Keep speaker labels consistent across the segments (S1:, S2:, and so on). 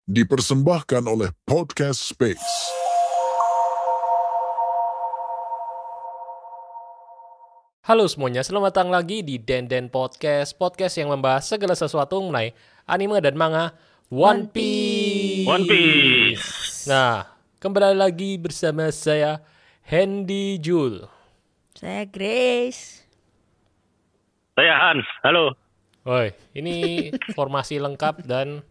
S1: dipersembahkan oleh Podcast Space.
S2: Halo semuanya, selamat datang lagi di Den Podcast, podcast yang membahas segala sesuatu mengenai anime dan manga One Piece.
S3: One Piece.
S2: Nah, kembali lagi bersama saya Hendy Jul.
S4: Saya Grace.
S3: Saya Hans, halo.
S2: Woi, ini formasi lengkap dan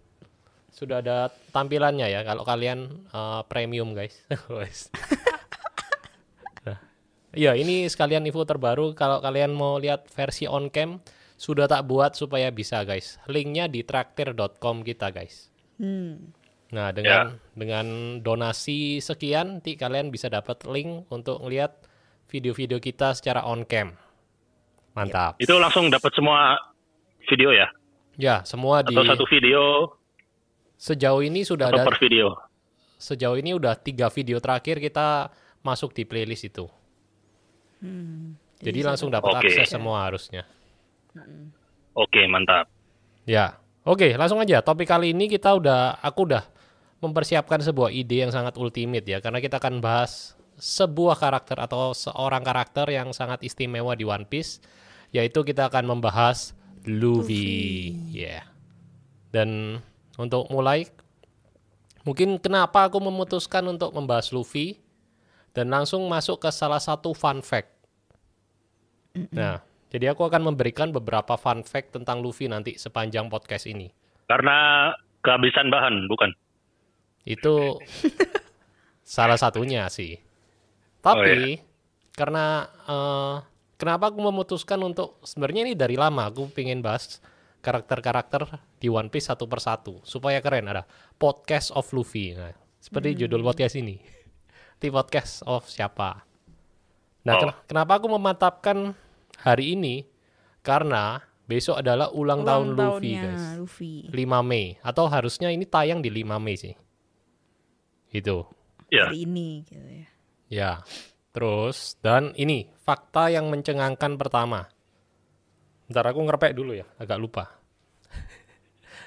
S2: sudah ada tampilannya ya kalau kalian premium guys. Iya, ini sekalian info terbaru. Kalau kalian mau lihat versi on cam, sudah tak buat supaya bisa guys. Linknya di traktir.com kita guys. Nah, dengan donasi sekian, nanti kalian bisa dapat link untuk ngelihat video-video kita secara on cam. Mantap.
S3: Itu langsung dapat semua video ya?
S2: Ya, semua di
S3: Atau satu video
S2: sejauh ini sudah
S3: atau
S2: ada.
S3: per video?
S2: Sejauh ini udah 3 video terakhir kita masuk di playlist itu. Jadi langsung dapat akses semua harusnya.
S3: Oke, mantap.
S2: Ya, oke, langsung aja. Topik kali ini aku udah mempersiapkan sebuah ide yang sangat ultimate ya, karena kita akan bahas sebuah karakter atau seorang karakter yang sangat istimewa di One Piece, yaitu kita akan membahas Luffy. Ya. Dan untuk mulai, mungkin kenapa aku memutuskan untuk membahas Luffy dan langsung masuk ke salah satu fun fact. Nah, jadi aku akan memberikan beberapa fun fact tentang Luffy nanti sepanjang podcast ini.
S3: Karena kehabisan bahan, bukan?
S2: Itu salah satunya sih. Tapi karena kenapa aku memutuskan untuk sebenarnya ini dari lama aku pengen bahas karakter-karakter di One Piece satu persatu supaya keren. Ada podcast of Luffy. Nah, seperti judul podcast ini. Di podcast of siapa? Nah, kenapa aku memantapkan hari ini? Karena besok adalah ulang tahun Luffy, guys.
S4: Luffy.
S2: 5 Mei. Atau harusnya ini tayang di 5 Mei sih. Itu.
S3: Ya.
S4: Hari ini gitu ya.
S2: Ya. Terus, dan ini fakta yang mencengangkan pertama. Bentar aku ngerepek dulu ya, agak lupa.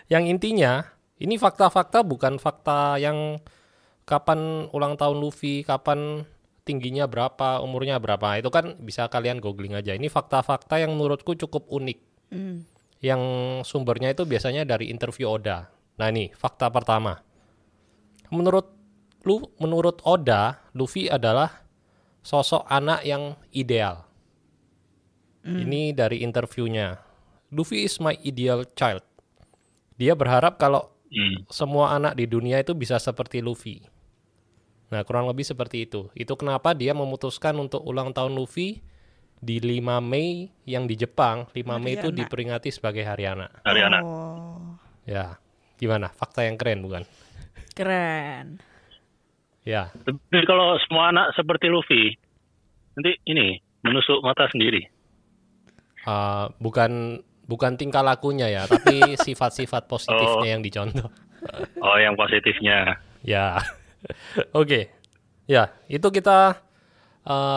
S2: Yang intinya, ini fakta-fakta bukan fakta yang kapan ulang tahun Luffy, kapan tingginya berapa, umurnya berapa. Itu kan bisa kalian googling aja. Ini fakta-fakta yang menurutku cukup unik. Yang sumbernya itu biasanya dari interview Oda. Nah ini, fakta pertama. Menurut Oda, Luffy adalah sosok anak yang ideal. Ini dari interviewnya. Luffy is my ideal child. Dia berharap kalau semua anak di dunia itu bisa seperti Luffy. Nah, kurang lebih seperti itu. Itu kenapa dia memutuskan untuk ulang tahun Luffy di 5 Mei yang di Jepang. 5 Mei itu diperingati sebagai Hari Anak.
S3: Hari anak.
S2: Ya, gimana? Fakta yang keren bukan?
S4: Keren.
S2: Ya.
S3: Tapi kalau semua anak seperti Luffy, nanti ini menusuk mata sendiri.
S2: Bukan tingkah lakunya ya, tapi sifat-sifat positifnya yang dicontoh.
S3: Oh, yang positifnya.
S2: Ya. Oke. Ya, itu kita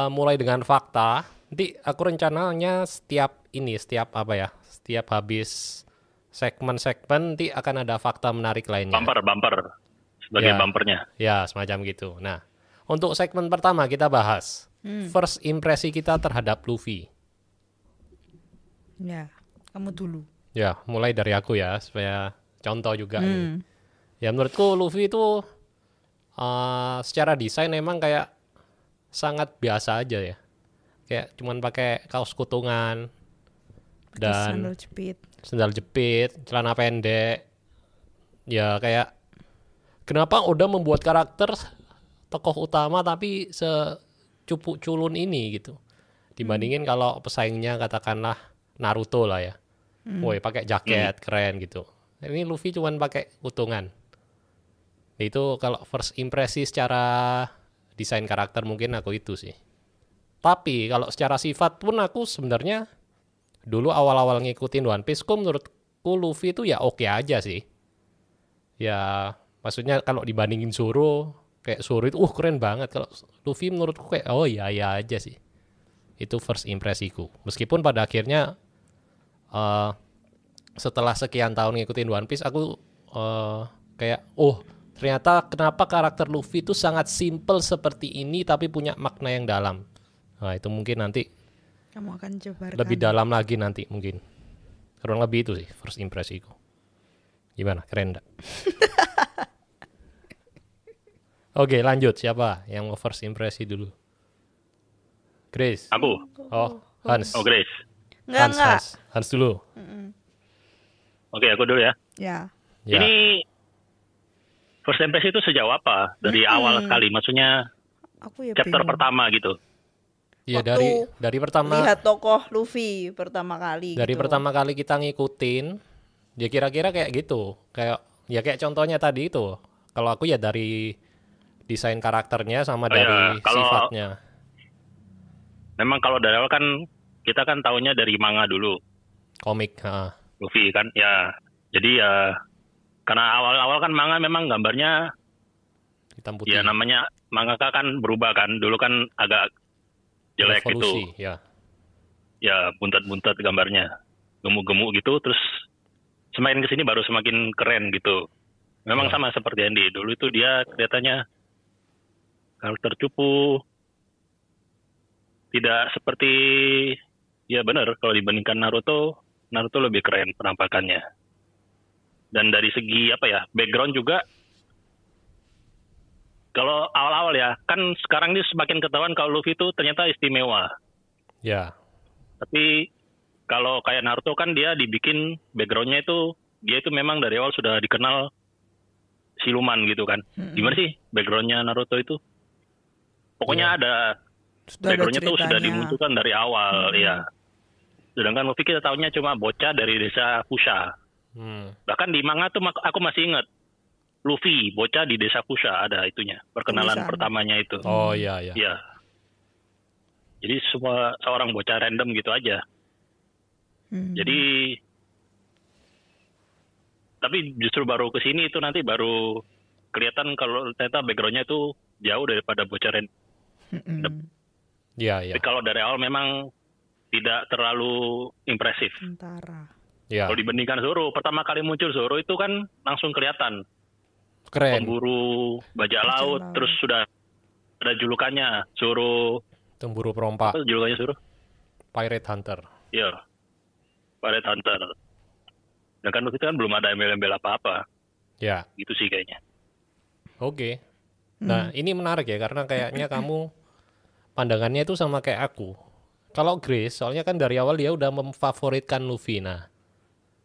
S2: mulai dengan fakta. Nanti aku rencananya setiap habis segmen-segmen nanti akan ada fakta menarik lainnya.
S3: Bumper. Sebagai bumpernya.
S2: Ya, semacam gitu. Nah, untuk segmen pertama kita bahas first impresi kita terhadap Luffy.
S4: Ya, kamu dulu.
S2: Ya, mulai dari aku ya, supaya contoh juga ini. Ya, menurutku Luffy itu secara desain emang kayak sangat biasa aja ya. Kayak cuman pakai kaos kutungan dan sandal jepit, celana pendek. Ya kayak kenapa Oda membuat karakter tokoh utama tapi secupu culun ini gitu. Dibandingin kalau pesaingnya katakanlah Naruto lah ya. Woi, pakai jaket keren gitu. Ini Luffy cuman pakai kutungan. Itu kalau first impresi secara desain karakter mungkin aku itu sih. Tapi kalau secara sifat pun aku sebenarnya dulu awal-awal ngikutin One Piece, menurutku Luffy itu ya oke aja sih. Ya maksudnya kalau dibandingin Zoro, kayak Zoro itu keren banget. Kalau Luffy menurutku kayak iya aja sih. Itu first impresiku. Meskipun pada akhirnya setelah sekian tahun ngikutin One Piece, aku Kayak ternyata kenapa karakter Luffy itu sangat simple seperti ini tapi punya makna yang dalam. Nah, itu mungkin nanti
S4: Kamu akan jabarkan.
S2: lebih dalam lagi nanti mungkin. Kurang lebih itu sih first impresiku. Gimana? Keren enggak? Oke, lanjut. Siapa yang mau first impresi dulu? Grace.
S3: Aku.
S2: Oh, Hans.
S3: Oh, Grace.
S4: Enggak.
S2: Hans dulu.
S3: Oke, aku dulu ya.
S4: Ya.
S2: Ya.
S3: Ini first impression itu sejauh apa? Dari awal sekali, maksudnya
S4: Aku ya
S3: chapter
S4: bingung.
S3: pertama gitu.
S2: Iya,
S4: Waktu
S2: dari pertama
S4: Lihat tokoh Luffy pertama kali.
S2: dari
S4: gitu.
S2: pertama kali kita ngikutin, ya kira-kira kayak gitu. Kayak contohnya tadi itu. Kalau aku ya dari desain karakternya sama
S3: Oh,
S2: dari
S3: ya. Kalau-
S2: sifatnya.
S3: Memang kalau dari awal kan kita kan taunya dari manga dulu,
S2: Komik,
S3: Luffy kan. Ya, jadi ya karena awal-awal kan manga memang gambarnya
S2: hitam putih.
S3: ya namanya mangaka kan berubah kan. Dulu kan agak jelek
S2: Revolusi,
S3: gitu.
S2: ya.
S3: Ya buntet-buntet gambarnya, gemuk-gemuk gitu. Terus semakin kesini baru semakin keren gitu. Memang
S2: Ya.
S3: sama seperti Andy. Dulu itu dia kelihatannya karakter cupu, tidak seperti ya benar kalau dibandingkan Naruto lebih keren penampakannya. Dan dari segi apa ya background juga. Kalau awal-awal ya, kan sekarang ini semakin ketahuan kalau Luffy itu ternyata istimewa.
S2: Ya.
S3: Tapi kalau kayak Naruto kan dia dibikin backgroundnya itu dia itu memang dari awal sudah dikenal siluman gitu kan. Gimana sih backgroundnya Naruto itu? Pokoknya ada
S4: Sudah ada
S3: backgroundnya tuh sudah
S4: ceritanya.
S3: dimunculkan dari awal, ya. Sedangkan Luffy kita tahunya cuma bocah dari desa Kusha. Bahkan di manga tuh aku masih ingat Luffy bocah di desa Kusha ada itunya perkenalan
S4: Tulisan.
S3: pertamanya itu.
S2: Oh iya.
S3: Iya. Jadi semua seorang bocah random gitu aja. Jadi tapi justru baru ke sini itu nanti baru kelihatan kalau ternyata backgroundnya itu jauh daripada bocah random.
S2: Iya.
S3: Tapi kalau dari awal memang tidak terlalu impresif.
S4: Tentara.
S2: Ya.
S3: Kalau dibandingkan Zoro, pertama kali muncul Zoro itu kan langsung kelihatan
S2: Keren.
S3: pemburu bajak laut,
S4: laut.
S3: terus sudah ada julukannya Zoro.
S2: Temburu perompak.
S3: Apa julukannya Zoro?
S2: Pirate Hunter.
S3: Iya, Pirate Hunter. Dan kan waktu itu kan belum ada embel-embel apa-apa,
S2: Ya.
S3: gitu sih kayaknya.
S2: Oke. Nah, ini menarik ya karena kayaknya kamu pandangannya itu sama kayak aku. Kalau Grace, soalnya kan dari awal dia udah memfavoritkan Luffy. Nah,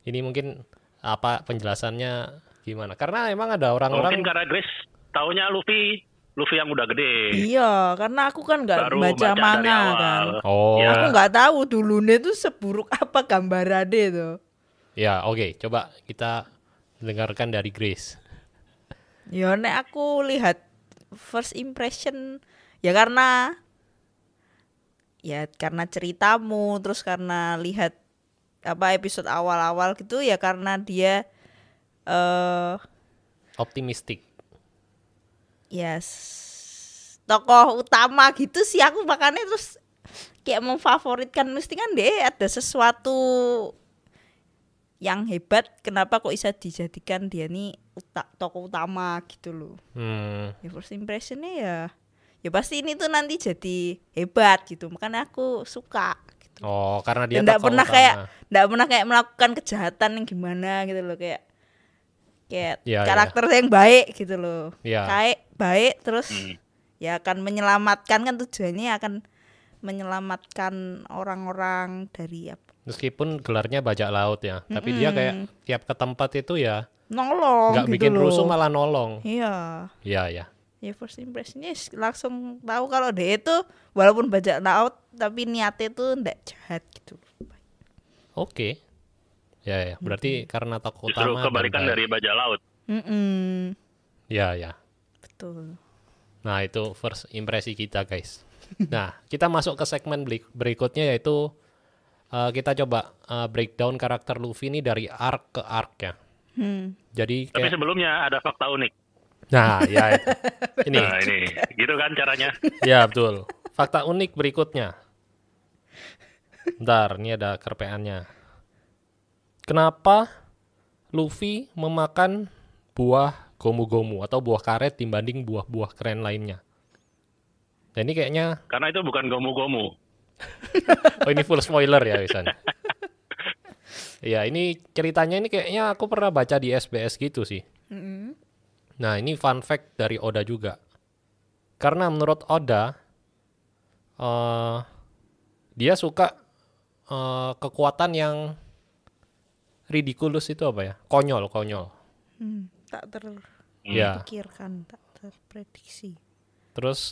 S2: ini mungkin apa penjelasannya gimana? Karena emang ada
S3: Mungkin
S2: orang-orang
S3: karena Grace taunya Luffy yang udah gede.
S4: Iya, karena aku kan nggak
S3: Baru
S4: baca
S3: dari
S4: manga
S3: awal.
S4: kan.
S2: Oh,
S3: Ya.
S4: Aku nggak tahu dulunya tuh seburuk apa gambarannya tuh.
S2: ya oke. Coba kita dengarkan dari Grace.
S4: Ya nek aku lihat first impression ya karena ceritamu terus karena lihat apa episode awal-awal gitu ya karena dia
S2: Optimistik.
S4: tokoh utama gitu sih aku makanya terus kayak memfavoritkan mesti kan dia ada sesuatu yang hebat kenapa kok bisa dijadikan dia nih tokoh utama gitu loh. Ya first impressionnya ya pasti ini tuh nanti jadi hebat gitu makanya aku suka gitu.
S2: Oh, karena dia
S4: Nggak
S2: tokoh
S4: pernah
S2: utama.
S4: nggak pernah kayak melakukan kejahatan yang gimana gitu loh kayak
S2: Ya,
S4: karakter yang baik gitu loh.
S2: Ya.
S4: Kayak baik terus ya akan menyelamatkan kan tujuannya akan menyelamatkan orang-orang dari apa?
S2: Meskipun gelarnya bajak laut ya, tapi dia kayak tiap ke tempat itu ya
S4: Nolong
S2: nggak
S4: gitu
S2: bikin
S4: loh.
S2: rusuh malah nolong.
S4: Iya.
S2: Iya.
S4: Ya first impressionnya langsung tahu kalau dia itu walaupun bajak laut tapi niatnya tuh ndak jahat gitu.
S2: Oke. Ya, berarti karena tokoh
S3: Justru
S2: utama dan
S3: kebalikan
S2: baik.
S3: dari bajak laut.
S2: Ya.
S4: Betul.
S2: Nah, itu first impresi kita, guys. Nah, kita masuk ke segmen berikutnya yaitu kita coba breakdown karakter Luffy ini dari arc ke arc ya. Jadi
S3: Tapi
S2: kayak
S3: sebelumnya ada fakta unik.
S2: nah, ya itu. Ini.
S3: Nah ini, gitu kan caranya.
S2: Ya, betul. Fakta unik berikutnya. Bentar, ini ada kerpeannya. Kenapa Luffy memakan buah gomu-gomu atau buah karet dibanding buah-buah keren lainnya. Dan ini kayaknya
S3: Karena itu bukan gomu-gomu.
S2: oh ini full spoiler ya Wisan. Ya ini ceritanya ini kayaknya aku pernah baca di SBS gitu sih. Nah ini fun fact dari Oda juga. Karena menurut Oda dia suka kekuatan yang ridiculous itu apa ya? Konyol.
S4: Tak
S2: Ya.
S4: terpikirkan, tak terprediksi.
S2: Terus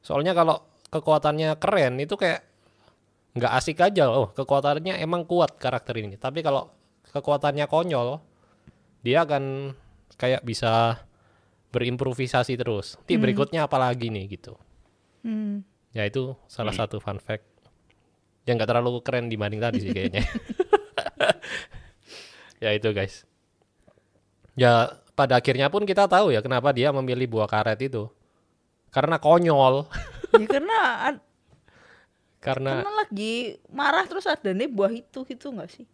S2: soalnya kalau kekuatannya keren itu kayak nggak asik aja. Oh kekuatannya emang kuat karakter ini. Tapi kalau kekuatannya konyol, dia akan kayak bisa berimprovisasi terus. Nanti berikutnya apa lagi nih gitu. Ya itu salah satu fun fact. Yang nggak terlalu keren dibanding tadi sih kayaknya. Ya itu guys. Ya pada akhirnya pun kita tahu ya kenapa dia memilih buah karet itu. Karena konyol.
S4: Ya karena
S2: Karena
S4: lagi marah terus ada nih buah itu gitu nggak sih?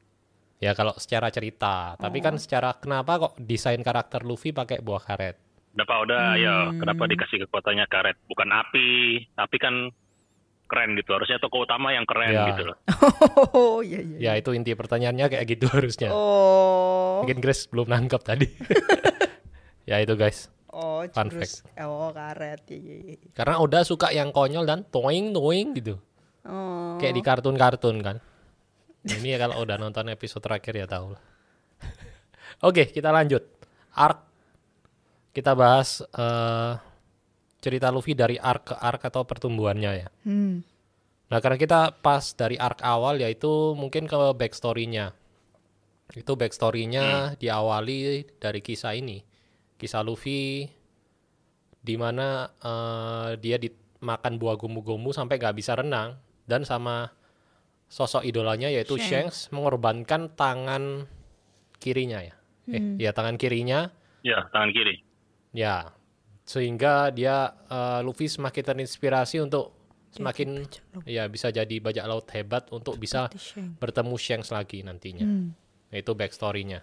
S2: ya kalau secara cerita, tapi kan secara kenapa kok desain karakter Luffy pakai buah karet?
S3: Kenapa udah ya kenapa dikasih kekuatannya karet bukan api kan keren gitu, harusnya tokoh utama yang keren
S2: Ya.
S3: gitu loh.
S4: Oh iya.
S2: Ya itu inti pertanyaannya kayak gitu harusnya.
S4: Oh.
S2: Mungkin Grace belum nangkep tadi. Ya itu guys.
S4: Oh,
S2: Fun
S4: jurus. Oh, karet. Iya.
S2: Karena Oda suka yang konyol dan toing gitu.
S4: Oh.
S2: Kayak di kartun-kartun kan. Ini ya kalau udah nonton episode terakhir ya tahu lah. Oke, kita lanjut. Arc. Kita bahas cerita Luffy dari arc ke arc atau pertumbuhannya ya. Nah, karena kita pas dari arc awal yaitu mungkin ke backstory-nya. Itu backstory-nya diawali dari kisah ini. Kisah Luffy di mana dia dimakan buah gomu-gomu sampai gak bisa renang. Dan sama sosok idolanya yaitu Shanks mengorbankan tangan kirinya ya. Ya tangan kirinya.
S3: Ya, tangan kiri.
S2: Ya, sehingga dia Luffy semakin terinspirasi untuk semakin ya bisa jadi bajak laut hebat untuk bisa bertemu Shanks lagi nantinya. Nah, itu backstory-nya.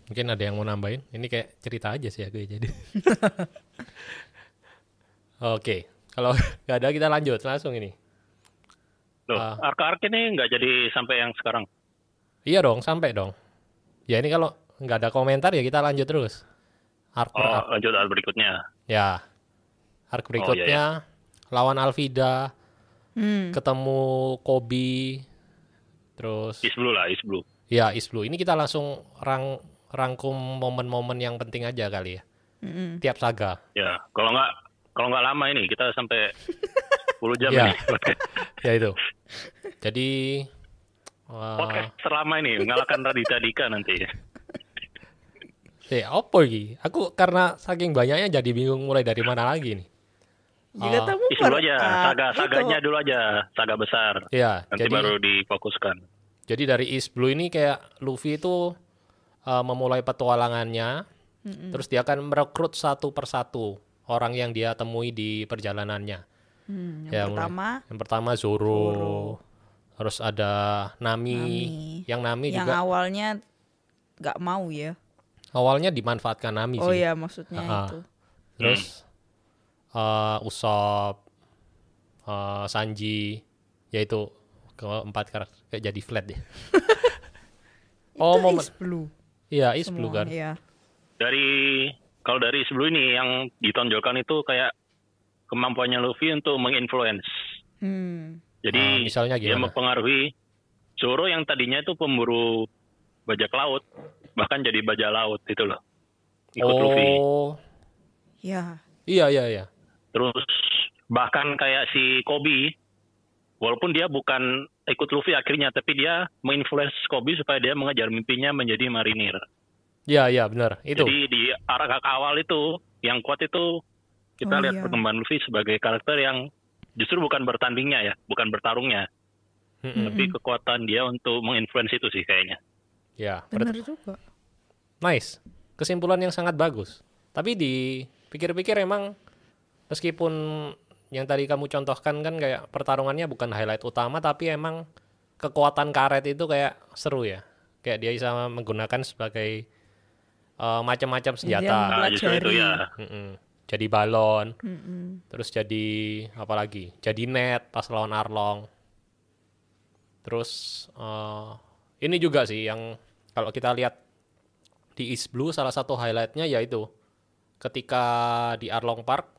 S2: Mungkin ada yang mau nambahin? Ini kayak cerita aja sih aku ya jadi. Oke, kalau nggak ada kita lanjut langsung ini.
S3: Loh, arc-arc ini nggak jadi sampai yang sekarang.
S2: Iya dong, sampai dong. Ya ini kalau nggak ada komentar ya kita lanjut terus. Arc per arc.
S3: Lanjut arc berikutnya.
S2: Ya, arc berikutnya lawan Alvida, ketemu Kobe, terus
S3: Is Blue.
S2: ya Is Blue. Ini kita langsung rangkum momen-momen yang penting aja kali ya. Tiap saga.
S3: Ya, kalau nggak lama ini kita sampai 10 jam
S2: Ya.
S3: ini.
S2: Ya itu. Jadi
S3: Podcast terlama ini mengalahkan Raditya Dika nanti.
S2: apa lagi? Aku karena saking banyaknya jadi bingung mulai dari mana lagi nih.
S4: Jika kamu
S3: Is dulu aja, saganya dulu aja, saga besar.
S2: Ya,
S3: Nanti baru difokuskan.
S2: Jadi dari East Blue ini kayak Luffy itu memulai petualangannya, terus dia akan merekrut satu persatu orang yang dia temui di perjalanannya. Yang pertama Zoro. Terus ada Nami. Yang Nami
S4: yang
S2: juga
S4: awalnya nggak mau ya.
S2: awalnya dimanfaatkan Nami
S4: Oh
S2: sih.
S4: ya maksudnya itu.
S2: Terus Usopp, Sanji, yaitu keempat karakter kayak jadi flat deh.
S4: Itu
S2: momen.
S4: Is Blue.
S2: Iya, Is Blue kan.
S4: Iya.
S3: Kalau dari sebelum ini yang ditonjolkan itu kayak kemampuannya Luffy untuk menginfluence. Jadi
S2: misalnya
S3: dia
S2: gimana?
S3: mempengaruhi Zoro yang tadinya itu pemburu bajak laut, bahkan jadi bajak laut itu loh. Ikut Luffy.
S4: Ya.
S2: Iya.
S3: Terus bahkan kayak si Kobe, walaupun dia bukan ikut Luffy akhirnya, tapi dia menginfluence Kobe supaya dia mengejar mimpinya menjadi marinir.
S2: Iya benar. Itu.
S3: Jadi di arc awal itu yang kuat itu kita lihat perkembangan Luffy sebagai karakter yang justru bukan bertandingnya ya, bukan bertarungnya, tapi kekuatan dia untuk menginfluence itu sih kayaknya.
S2: Ya,
S4: Benar juga.
S2: nice. Kesimpulan yang sangat bagus. Tapi dipikir-pikir emang meskipun yang tadi kamu contohkan kan kayak pertarungannya bukan highlight utama, tapi emang kekuatan karet itu kayak seru ya. Kayak dia bisa menggunakan sebagai macam-macam senjata.
S4: Dia
S3: Justru itu ya.
S2: Jadi balon, terus jadi apa lagi? Jadi net pas lawan Arlong. Terus ini juga sih yang kalau kita lihat di East Blue salah satu highlightnya yaitu ketika di Arlong Park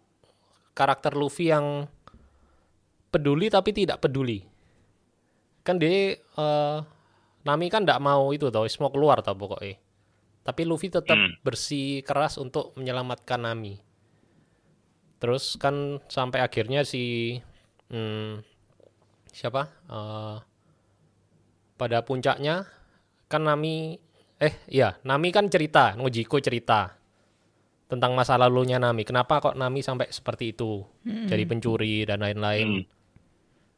S2: karakter Luffy yang peduli tapi tidak peduli. Kan dia Nami kan tidak mau itu tau, mau keluar tau pokoknya. Tapi Luffy tetap bersih keras untuk menyelamatkan Nami. Terus kan sampai akhirnya si siapa? Pada puncaknya kan Nami kan cerita, Nojiko cerita tentang masa lalunya Nami. Kenapa kok Nami sampai seperti itu? Jadi pencuri dan lain-lain.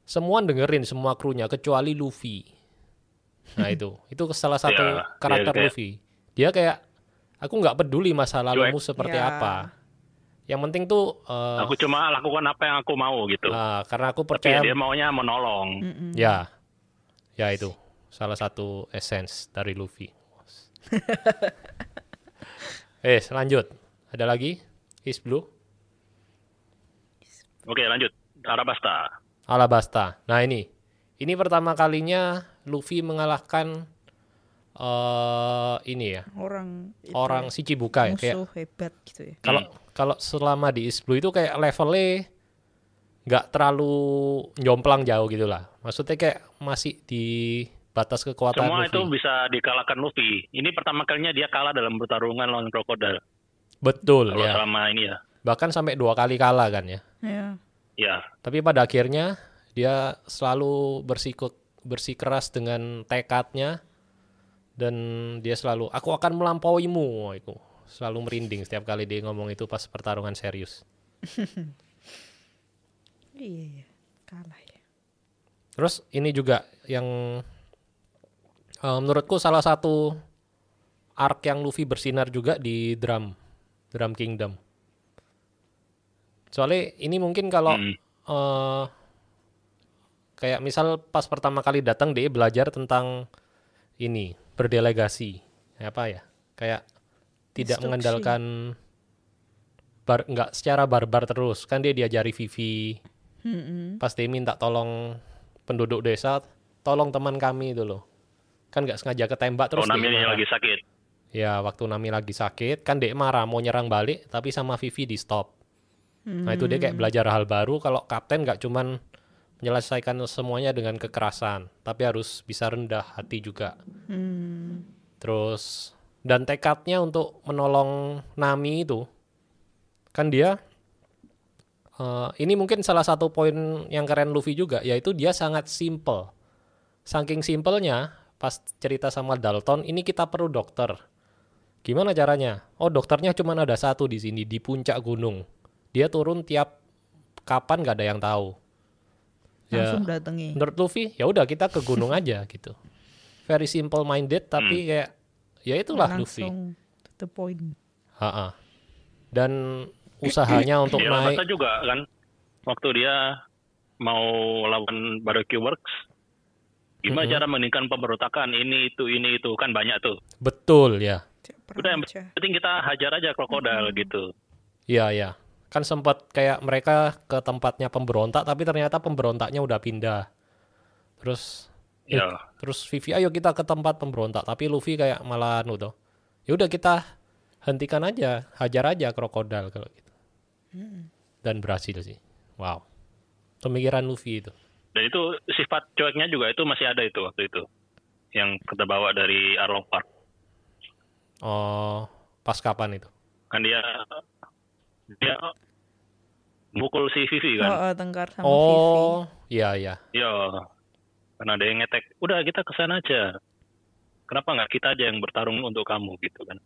S2: Semua dengerin, semua krunya kecuali Luffy. Nah itu salah satu karakter Luffy. Dia kayak aku nggak peduli masa lalumu seperti apa. Yang penting tuh
S3: aku cuma lakukan apa yang aku mau gitu.
S2: Karena aku percaya
S3: dia maunya menolong.
S2: Ya itu salah satu essence dari Luffy. Lanjut. Ada lagi? East Blue.
S3: Oke, lanjut.
S2: Alabasta. Nah ini pertama kalinya Luffy mengalahkan ini ya. Orang Shichibukai
S4: musuh kayak hebat gitu ya.
S2: Kalau selama di East Blue itu kayak levelnya nggak terlalu jomplang jauh gitu lah. Maksudnya kayak masih di batas kekuatan
S3: semua
S2: Luffy.
S3: Itu bisa dikalahkan Luffy. Ini pertama kalinya dia kalah dalam pertarungan lawan krokodil.
S2: Betul.
S3: Kalau
S2: ya.
S3: selama ini ya.
S2: Bahkan sampai 2 kali kalah kan ya.
S3: Ya.
S2: Tapi pada akhirnya dia selalu bersikeras dengan tekadnya dan dia selalu aku akan melampauimu. Itu selalu merinding setiap kali dia ngomong itu pas pertarungan serius.
S4: Iya, kalah ya.
S2: Terus ini juga yang menurutku salah satu arc yang Luffy bersinar juga di Drum Kingdom. Soalnya ini mungkin kalau kayak misal pas pertama kali datang dia belajar tentang ini berdelegasi apa ya, kayak tidak mengandalkan nggak secara barbar terus. Kan dia diajari Vivi. Pas dia minta tolong penduduk desa, tolong teman kami itu loh. Kan nggak sengaja ketembak terus.
S3: Nami lagi sakit.
S2: Ya waktu Nami lagi sakit kan dia marah mau nyerang balik tapi sama Vivi di stop. Nah itu dia kayak belajar hal baru kalau kapten nggak cuman menyelesaikan semuanya dengan kekerasan tapi harus bisa rendah hati juga. Terus dan tekadnya untuk menolong Nami itu kan dia ini mungkin salah satu poin yang keren Luffy juga, yaitu dia sangat simple. Saking simpelnya pas cerita sama Dalton, ini kita perlu dokter. Gimana caranya? Oh dokternya cuma ada satu di sini di puncak gunung. Dia turun tiap kapan nggak ada yang tahu.
S4: Langsung datangi.
S2: Menurut Luffy, ya udah kita ke gunung aja gitu. Very simple minded tapi kayak ya itulah Luffy.
S4: Langsung to the point.
S2: Dan usahanya untuk naik.
S3: Dia juga kan waktu dia mau lawan Barbecue Works, gimana cara meningkatkan pemberontakan ini itu kan banyak tuh.
S2: Betul ya.
S3: Udah yang penting kita hajar aja krokodil gitu.
S2: Iya. Kan sempat kayak mereka ke tempatnya pemberontak tapi ternyata pemberontaknya udah pindah. Terus terus Vivi ayo kita ke tempat pemberontak tapi Luffy kayak malah tuh. Ya udah kita hentikan aja, hajar aja krokodil kalau gitu. Dan berhasil sih. Wow. Pemikiran Luffy itu.
S3: Dan itu sifat cueknya juga itu masih ada itu waktu itu. Yang kita bawa dari Arlong Park.
S2: Oh, pas kapan itu?
S3: Kan dia mukul si Vivi kan.
S4: Tengkar sama Vivi.
S2: Iya.
S3: Iya. Karena ada yang ngetek, udah kita kesana aja. Kenapa nggak kita aja yang bertarung untuk kamu gitu kan.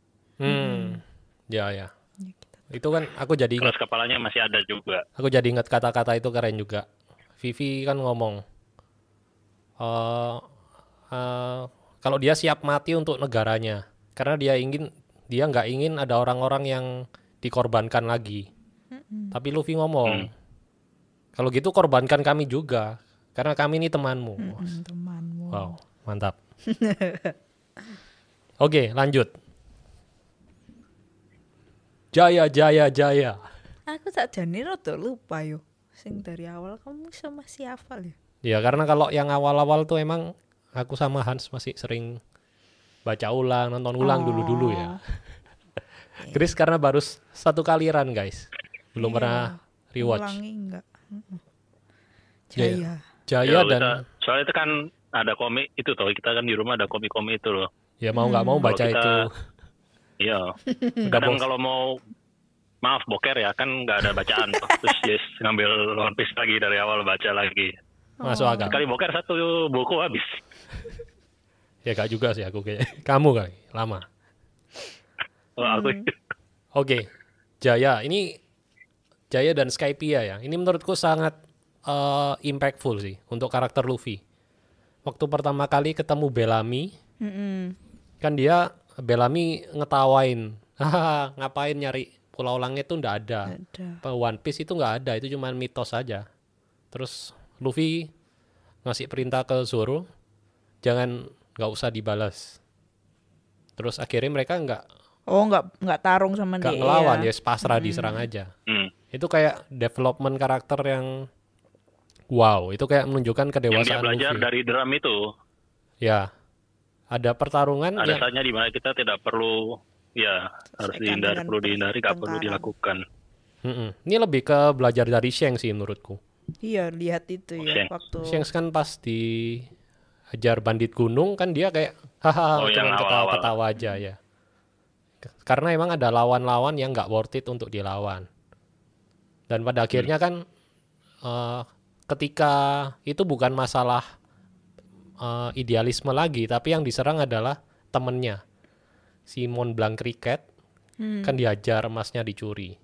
S2: Ya. Itu kan aku jadi ingat.
S3: Keras kepalanya masih ada juga.
S2: Aku jadi ingat kata-kata itu keren juga. Vivi kan ngomong, kalau dia siap mati untuk negaranya, karena dia nggak ingin ada orang-orang yang dikorbankan lagi. Tapi Luffy ngomong, kalau gitu korbankan kami juga, karena kami ini temanmu.
S4: Temanmu.
S2: Wow, mantap. Oke, lanjut. Jaya.
S4: Aku tak jane rada lupa yo. Sing dari awal kamu sama si hafal ya.
S2: Ya karena kalau yang awal-awal tuh emang aku sama Hans masih sering baca ulang, nonton ulang dulu ya. Chris karena baru satu kali run guys, belum pernah rewatch.
S4: Ulangi enggak.
S2: Jaya.
S4: Jaya.
S2: Jaya
S3: Ya,
S2: dan
S3: soalnya itu kan ada komik itu toh, kita kan di rumah ada komik-komik itu loh.
S2: ya mau nggak mau baca
S3: Kalau kita-
S2: itu.
S3: Iya.
S2: Udah
S3: Kadang
S2: bos.
S3: kalau mau maaf boker ya kan nggak ada bacaan toh. Terus yes ngambil One Piece lagi dari awal baca lagi.
S2: Masuk akal.
S3: Sekali boker satu buku habis.
S2: Ya gak juga sih aku kayak kamu kali lama.
S3: Oh, aku
S2: Oke, Jaya ini Jaya dan Skypiea ya. Ini menurutku sangat impactful sih untuk karakter Luffy. Waktu pertama kali ketemu Bellamy, kan dia Bellamy ngetawain, haha ngapain nyari Pulau Langit tuh nggak ada.
S4: Ada.
S2: One Piece itu nggak ada, itu cuma mitos saja. Terus Luffy ngasih perintah ke Zoro, nggak usah dibalas. Terus akhirnya mereka nggak
S4: nggak tarung sama dia.
S2: ngelawan, ya pasrah diserang aja. Itu kayak development karakter yang wow, itu kayak menunjukkan
S3: yang dia
S2: kedewasaan
S3: belajar
S2: Luffy.
S3: dari drum itu.
S2: Ya, ada pertarungan
S3: Ada
S2: yang
S3: saatnya di mana kita tidak perlu ya harus
S4: Selesaikan
S3: dihindari,
S4: dengan
S3: perlu dihindari, nggak perlu
S4: pertengkaran.
S3: dilakukan.
S2: Ini lebih ke belajar dari Shanks sih menurutku.
S4: Iya, lihat itu ya
S3: Shanks.
S4: waktu
S2: Shanks kan pas dihajar bandit gunung kan dia kayak haha
S3: Oh, yang
S2: cuma
S3: awal-awal.
S2: ketawa-ketawa aja ya. Karena emang ada lawan-lawan yang nggak worth it untuk dilawan. Dan pada akhirnya kan ketika itu bukan masalah idealisme lagi, tapi yang diserang adalah temennya. Si Mont Blanc Cricket kan dihajar, emasnya dicuri.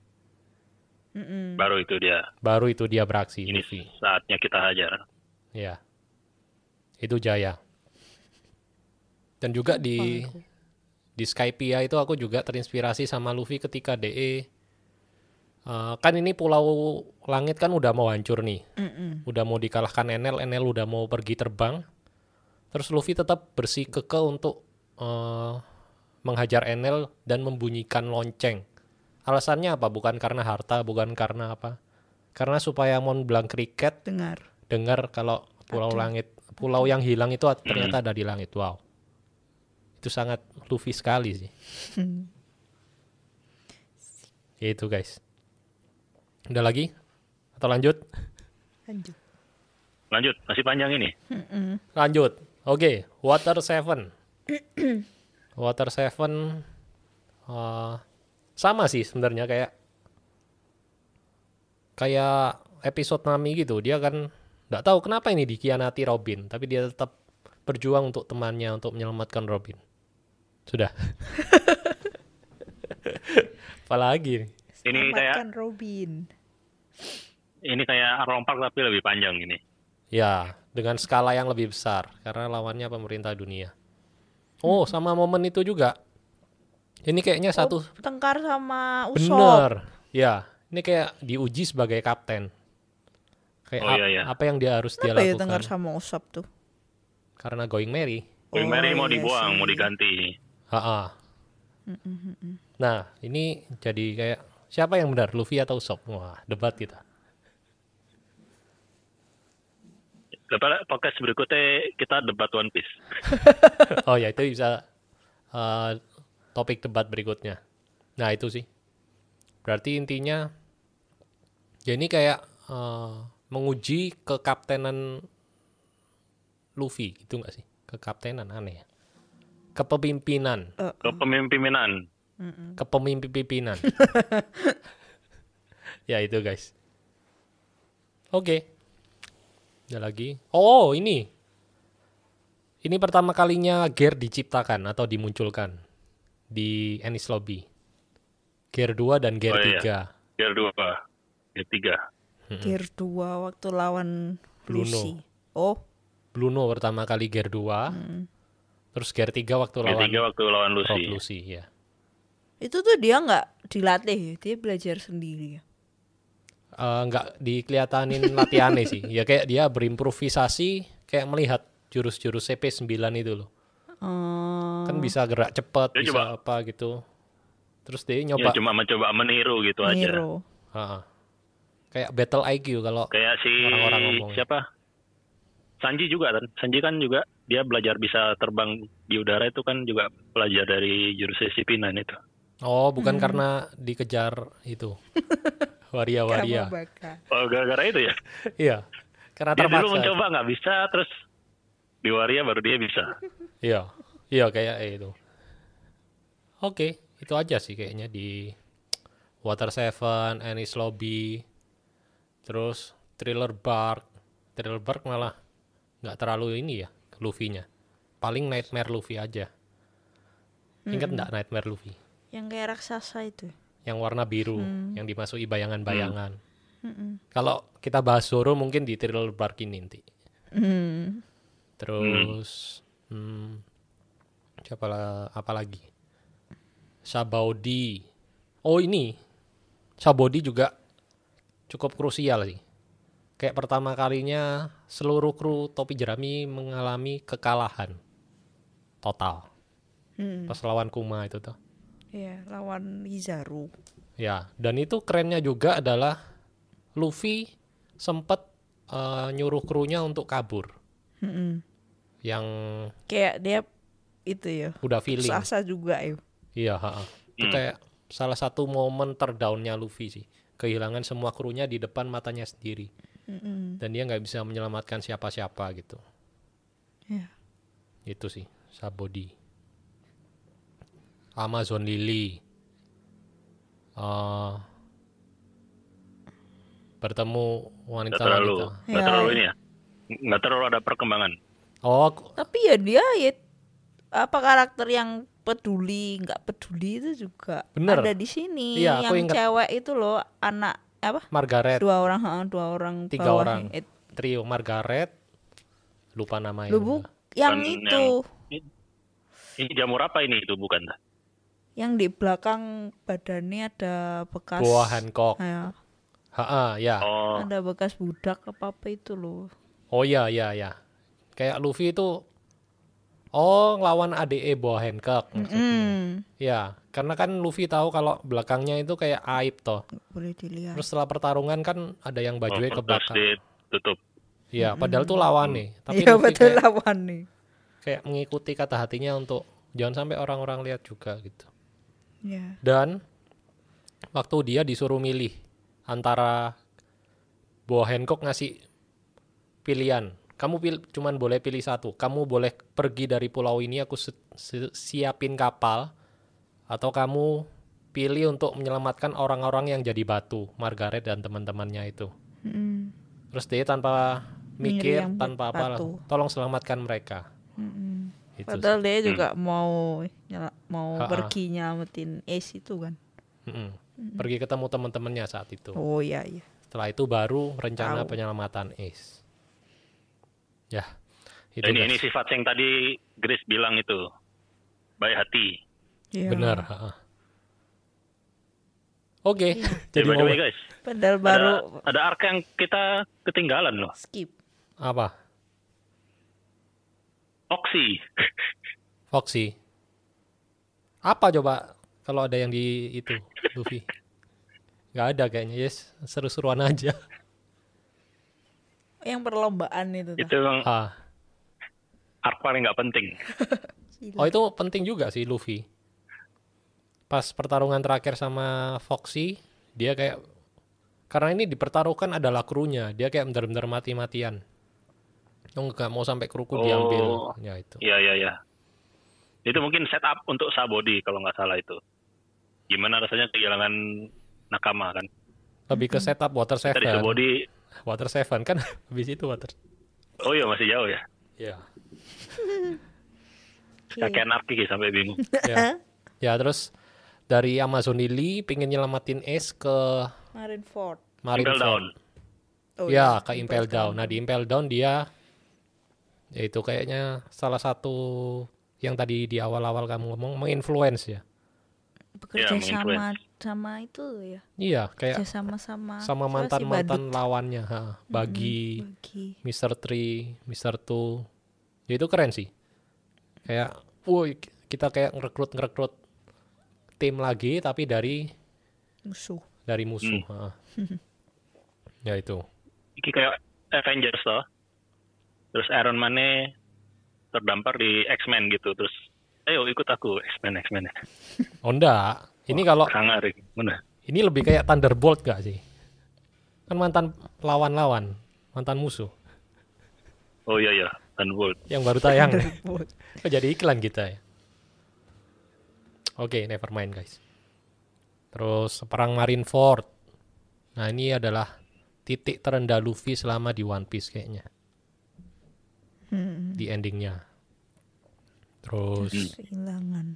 S3: Baru itu dia.
S2: Baru itu dia beraksi,
S3: Ini
S2: Luffy.
S3: saatnya kita hajar.
S2: Ya. Itu Jaya. Dan juga di Skypiea itu aku juga terinspirasi sama Luffy ketika DE kan ini Pulau Langit kan udah mau hancur nih. Udah mau dikalahkan Enel udah mau pergi terbang. Terus Luffy tetap bersikukuh untuk menghajar Enel dan membunyikan lonceng. Alasannya apa? Bukan karena harta, bukan karena apa. Karena supaya Mont Blanc Cricket dengar kalau pulau yang hilang itu ternyata ada di langit. Wow. Itu sangat Luffy sekali sih. Itu guys. Udah lagi? Atau lanjut?
S3: Lanjut, masih panjang ini.
S2: Lanjut. Oke, Water 7. Water 7 sama sih sebenarnya kayak episode Nami gitu. Dia kan nggak tahu kenapa ini dikhianati Robin, tapi dia tetap berjuang untuk temannya untuk menyelamatkan Robin. Sudah. Apalagi nih?
S3: Ini kayak
S4: Selamatkan Robin.
S3: ini kayak Arlong Park tapi lebih panjang ini.
S2: Ya, dengan skala yang lebih besar karena lawannya pemerintah dunia. Oh, sama momen itu juga. Ini kayaknya satu
S4: Tengkar sama Usopp.
S2: bener. Ya, ini kayak diuji sebagai kapten. Kayak
S3: Oh, iya, iya.
S2: apa yang dia harus dia
S4: Kenapa ya
S2: lakukan?
S4: Tengkar sama Usopp tuh?
S2: Karena Going Merry.
S3: Queen Mary mau
S4: iya
S3: dibuang,
S4: sih.
S3: mau diganti.
S2: Ha-ha. Nah, ini jadi kayak siapa yang benar, Luffy atau Usopp? Wah, debat kita.
S3: Lepas podcast berikutnya kita debat One Piece.
S2: Oh ya, itu bisa topik debat berikutnya. Nah, itu sih. Berarti intinya ya ini kayak menguji kekaptenan Luffy, gitu nggak sih? Kekaptenan aneh ya. Kepemimpinan.
S3: Kepemimpinan.
S2: Kepemimpinan. Ya itu guys. Oke. Ada lagi. Oh ini. Ini pertama kalinya Gear diciptakan atau dimunculkan di Enies Lobby. Gear 2 dan Gear
S3: Oh, iya.
S2: 3.
S3: Gear 2. Gear 3.
S4: Gear 2 waktu lawan
S2: Bluno.
S4: Lucy. Oh,
S2: Bluno pertama kali Gear 2. Terus Gear 3 waktu
S3: Gear
S2: lawan
S3: 3 waktu lawan
S2: Rob
S3: Lucy.
S2: Lucy ya.
S4: itu tuh dia nggak dilatih, dia belajar sendiri ya.
S2: Nggak dikelihatanin latihannya sih. Ya kayak dia berimprovisasi kayak melihat jurus-jurus CP9 itu loh. Kan bisa gerak cepat,
S3: Dia
S2: bisa apa gitu. Terus dia
S3: Ya
S2: nyoba
S3: cuma mencoba meniru gitu aja.
S4: Niro.
S2: kayak battle IQ kalau
S3: Kayak si
S2: orang-orang ngomong.
S3: siapa? Sanji juga kan. Sanji kan juga dia belajar bisa terbang di udara itu kan juga belajar dari jurus si P9 itu.
S2: Oh, bukan karena dikejar itu. Waria-waria.
S4: Kamu bakal.
S3: Oh, gara-gara itu ya.
S2: Iya. Karena
S3: Dia dulu
S2: terpaksa.
S3: mencoba nggak bisa, terus di Waria baru dia bisa.
S2: Iya. Iya kayak itu. Oke, itu aja sih kayaknya di Water Seven, Enies Lobby, terus Thriller Bark. Thriller Bark malah nggak terlalu ini ya, Luffy-nya. Paling Nightmare Luffy aja. Ingat nggak Nightmare Luffy?
S4: Yang kayak raksasa itu.
S2: Yang warna biru, yang dimasuki bayangan-bayangan. Kalau kita bahas Zoro mungkin di Thriller Bark ini nanti. Terus apa lagi? Sabaody. Oh ini Sabaody juga cukup krusial sih. Kayak pertama kalinya seluruh kru topi jerami mengalami kekalahan total. Pas lawan Kuma itu tuh.
S4: Iya, lawan Kizaru.
S2: Ya, dan itu kerennya juga adalah Luffy sempat nyuruh krunya untuk kabur. Yang
S4: Kayak dia itu ya.
S2: udah feeling.
S4: Sasa juga ya.
S2: Iya, itu kayak salah satu momen terdownnya Luffy sih. Kehilangan semua krunya di depan matanya sendiri. Dan dia nggak bisa menyelamatkan siapa-siapa gitu.
S4: Iya.
S2: Itu sih, Sabaody. Amazon Lily. Bertemu
S3: Nggak terlalu
S2: wanita-wanita.
S3: nggak terlalu ini ya. Nggak terlalu ada perkembangan.
S2: Oh,
S4: Tapi ya dia ya apa karakter yang peduli nggak peduli itu juga
S2: Bener.
S4: ada di sini.
S2: Iya, aku
S4: yang
S2: ingat.
S4: cewek itu loh anak apa?
S2: Margaret.
S4: Dua orang
S2: Tiga
S4: bawah.
S2: orang. Trio Margaret. Lupa namanya.
S4: Lu yang
S3: Kan
S4: itu
S3: Ini jamur apa ini itu bukan?
S4: yang di belakang badannya ada bekas
S2: Boa Hancock.
S4: ya,
S2: Ya.
S3: Oh,
S4: ada bekas budak apa itu loh.
S2: Oh ya. Kayak Luffy itu ngelawan ADE Boa Hancock maksudnya. Ya, karena kan Luffy tahu kalau belakangnya itu kayak aib toh.
S4: Boleh dilihat.
S2: Terus setelah pertarungan kan ada yang bajunya
S3: terus
S2: kebakar.
S3: ditutup.
S2: Iya, padahal tuh lawan nih. Tapi
S4: Iya
S2: Luffy
S4: betul
S2: kayak,
S4: lawan nih.
S2: kayak mengikuti kata hatinya untuk jangan sampai orang-orang lihat juga gitu.
S4: Ya.
S2: Dan waktu dia disuruh milih antara Boa Hancock ngasih pilihan, kamu cuman boleh pilih satu. Kamu boleh pergi dari pulau ini, aku siapin kapal, atau kamu pilih untuk menyelamatkan orang-orang yang jadi batu, Margaret dan teman-temannya itu. Terus dia tanpa mikir,
S4: yang
S2: tanpa apa,
S4: batu.
S2: tolong selamatkan mereka. Itu
S4: Padahal dia juga mau
S2: Ha-ha.
S4: pergi nyelamatin Ace itu kan.
S2: Pergi ketemu teman-temannya saat itu.
S4: Oh iya.
S2: Setelah itu baru rencana
S4: Tahu.
S2: penyelamatan Ace. Ya, itu
S3: Ini
S2: guys.
S3: sifat yang tadi Grace bilang itu. Baik hati.
S4: Iya.
S2: Benar. Oke,
S3: Jadi
S2: jadi
S3: by the way
S2: mau
S3: guys,
S4: Padahal baru
S3: ada arc yang kita ketinggalan loh.
S4: skip.
S2: apa?
S3: Oxy.
S2: Foxy. Apa coba kalau ada yang di itu Luffy? Nggak ada kayaknya. Yes, seru-seruan aja.
S4: Yang perlombaan itu tuh.
S3: Itu memang
S2: Ah.
S3: arc paling nggak penting.
S2: Oh itu penting juga sih Luffy. Pas pertarungan terakhir sama Foxy, dia kayak karena ini dipertaruhkan adalah krunya, dia kayak benar-benar mati-matian. Nggak mau sampai kruku diambil. Ya itu.
S3: Iya. Itu mungkin setup untuk Sabaody kalau nggak salah itu. Gimana rasanya kehilangan nakama kan?
S2: Lebih ke setup Water
S3: Tadi
S2: Seven.
S3: Sabaody,
S2: Water Seven kan habis itu Water.
S3: oh iya masih jauh ya.
S2: Ya.
S3: Kakek anarki sampai bingung.
S2: Ya. Ya terus dari Amazon Lily pengen nyelamatin Ace ke
S4: Marineford.
S3: Impel Down.
S4: Oh,
S2: ya ke Impel Down. Nah di Impel Down dia ya itu kayaknya salah satu yang tadi di awal-awal kamu ngomong menginfluence ya.
S4: Bekerja
S3: Ya,
S4: sama
S3: menginfluence.
S4: sama itu ya.
S2: Iya kayak
S4: Kerja sama
S2: sama mantan-mantan lawannya, Bagi,
S4: Bagi.
S2: Mr. Tree, Mr. Two. Ya itu keren sih. Kayak woi kita kayak ngerekrut tim lagi tapi dari
S4: Musuh.
S2: musuh. Ya itu.
S3: Iki kayak Avengers toh. Terus Iron Man-nya terdampar di X-Men gitu. Terus ayo ikut aku X-Men.
S2: Oh enggak. Ini kalau
S3: Sangar iki. Mana?
S2: ini lebih kayak Thunderbolt gak sih? Kan mantan lawan-lawan, mantan musuh.
S3: Oh iya, Thunderbolt.
S2: Yang baru tayang. Oh, jadi iklan kita ya. Oke, never mind guys. Terus perang Marineford. Nah, ini adalah titik terendah Luffy selama di One Piece kayaknya. Di endingnya. Terus
S4: Kehilangan.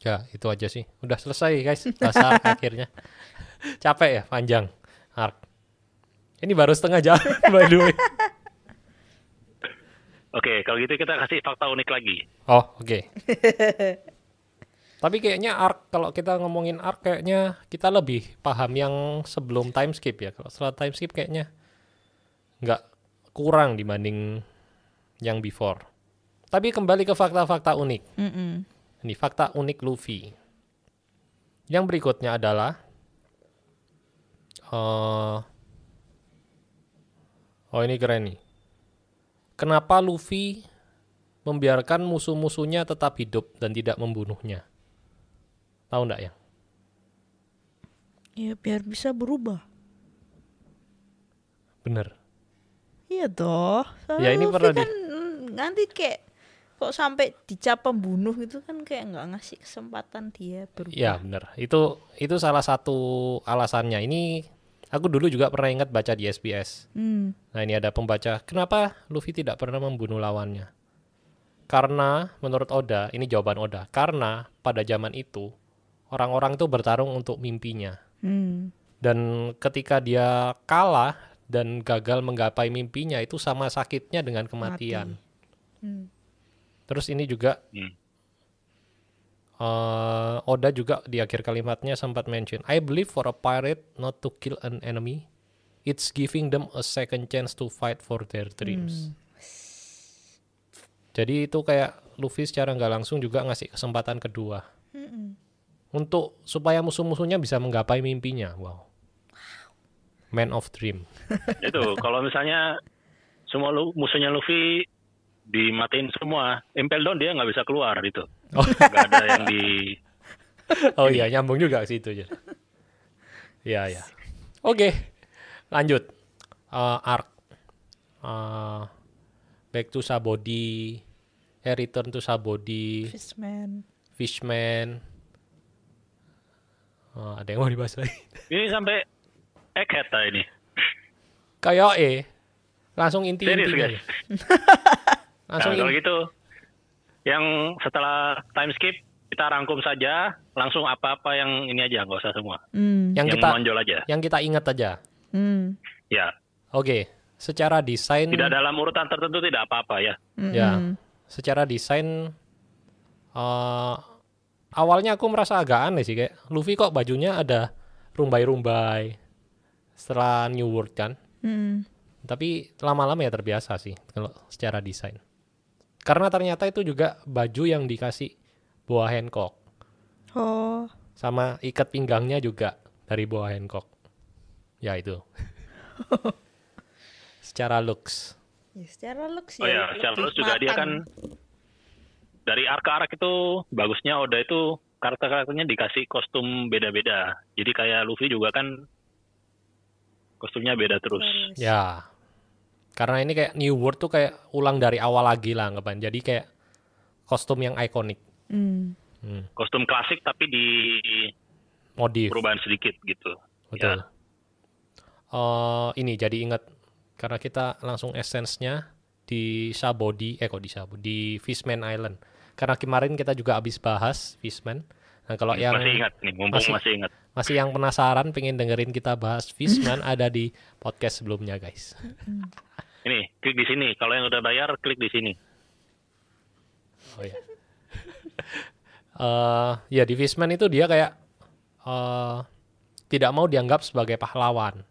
S2: ya itu aja sih. Udah selesai guys. Bahasa akhirnya. Capek ya, panjang. Arc. Ini baru setengah jam by the way.
S3: Oke, kalau gitu kita kasih fakta unik lagi.
S2: Oh, oke. Tapi kayaknya arc, kalau kita ngomongin arc kayaknya kita lebih paham yang sebelum time skip ya. Kalau setelah time skip kayaknya nggak kurang dibanding yang before. Tapi kembali ke fakta-fakta unik. Ini fakta unik Luffy. Yang berikutnya adalah oh ini keren nih. Kenapa Luffy membiarkan musuh-musuhnya tetap hidup dan tidak membunuhnya? Tahu enggak ya?
S4: Ya biar bisa berubah.
S2: Bener.
S4: Iya toh.
S2: Ya, ini pernah
S4: kan nanti kayak kok sampai dicap pembunuh itu kan kayak nggak ngasih kesempatan dia berubah.
S2: Ya bener. Itu salah satu alasannya. Ini aku dulu juga pernah ingat baca di SBS. Nah ini ada pembaca. Kenapa Luffy tidak pernah membunuh lawannya? Karena menurut Oda, ini jawaban Oda. Karena pada zaman itu orang-orang itu bertarung untuk mimpinya. Dan ketika dia kalah dan gagal menggapai mimpinya itu sama sakitnya dengan kematian. Terus ini juga Oda juga di akhir kalimatnya sempat mention, I believe for a pirate not to kill an enemy, it's giving them a second chance to fight for their dreams. Jadi itu kayak Luffy secara nggak langsung juga ngasih kesempatan kedua untuk supaya musuh-musuhnya bisa menggapai mimpinya. Wow, man of dream.
S3: Itu kalau misalnya semua musuhnya Luffy dimatiin semua, Impel Down dia nggak bisa keluar itu. Nggak ada yang di.
S2: Oh iya, nyambung juga ke situ ya. Iya. Oke, lanjut. Arc. Back to Sabaody. Return to Sabaody. Fishman. Ada yang mau dibahas lagi?
S3: Ini sampai Egghead ini.
S2: Kayak langsung inti-intinya.
S3: Serius, guys? Langsung kalau gitu, yang setelah time skip kita rangkum saja, langsung apa-apa yang ini aja, nggak usah semua. Yang kita menonjol aja.
S2: Yang kita ingat aja.
S3: Ya.
S2: Oke, secara desain.
S3: Tidak dalam urutan tertentu tidak apa-apa ya.
S2: Ya, secara desain awalnya aku merasa agak aneh sih, kayak Luffy kok bajunya ada rumbai-rumbai setelah New World kan. Tapi lama-lama ya terbiasa sih kalau secara desain. Karena ternyata itu juga baju yang dikasih Boa Hancock.
S4: Oh.
S2: Sama ikat pinggangnya juga dari Boa Hancock. Ya itu. Secara looks.
S4: Ya, secara looks
S3: ya. Oh ya, secara looks juga dia kan dari arc-arc itu bagusnya Oda itu karakter-karakternya dikasih kostum beda-beda. Jadi kayak Luffy juga kan kostumnya beda terus.
S2: Ya. Karena ini kayak New World tuh kayak ulang dari awal lagi lah anggapan. Jadi kayak kostum yang ikonik.
S3: Kostum klasik tapi di
S2: modif.
S3: Perubahan sedikit gitu.
S2: Betul.
S3: Ya.
S2: Ini jadi ingat karena kita langsung essence-nya di Sabaody, di Fishman Island. Karena kemarin kita juga habis bahas Fishman. Nah, kalau yang
S3: masih ingat nih, mumpung masih ingat.
S2: Masih yang penasaran pengen dengerin kita bahas Fishman ada di podcast sebelumnya, guys.
S3: Ini, klik di sini. Kalau yang udah bayar, klik di sini.
S2: Oh ya. Ya di Fishman itu dia kayak tidak mau dianggap sebagai pahlawan.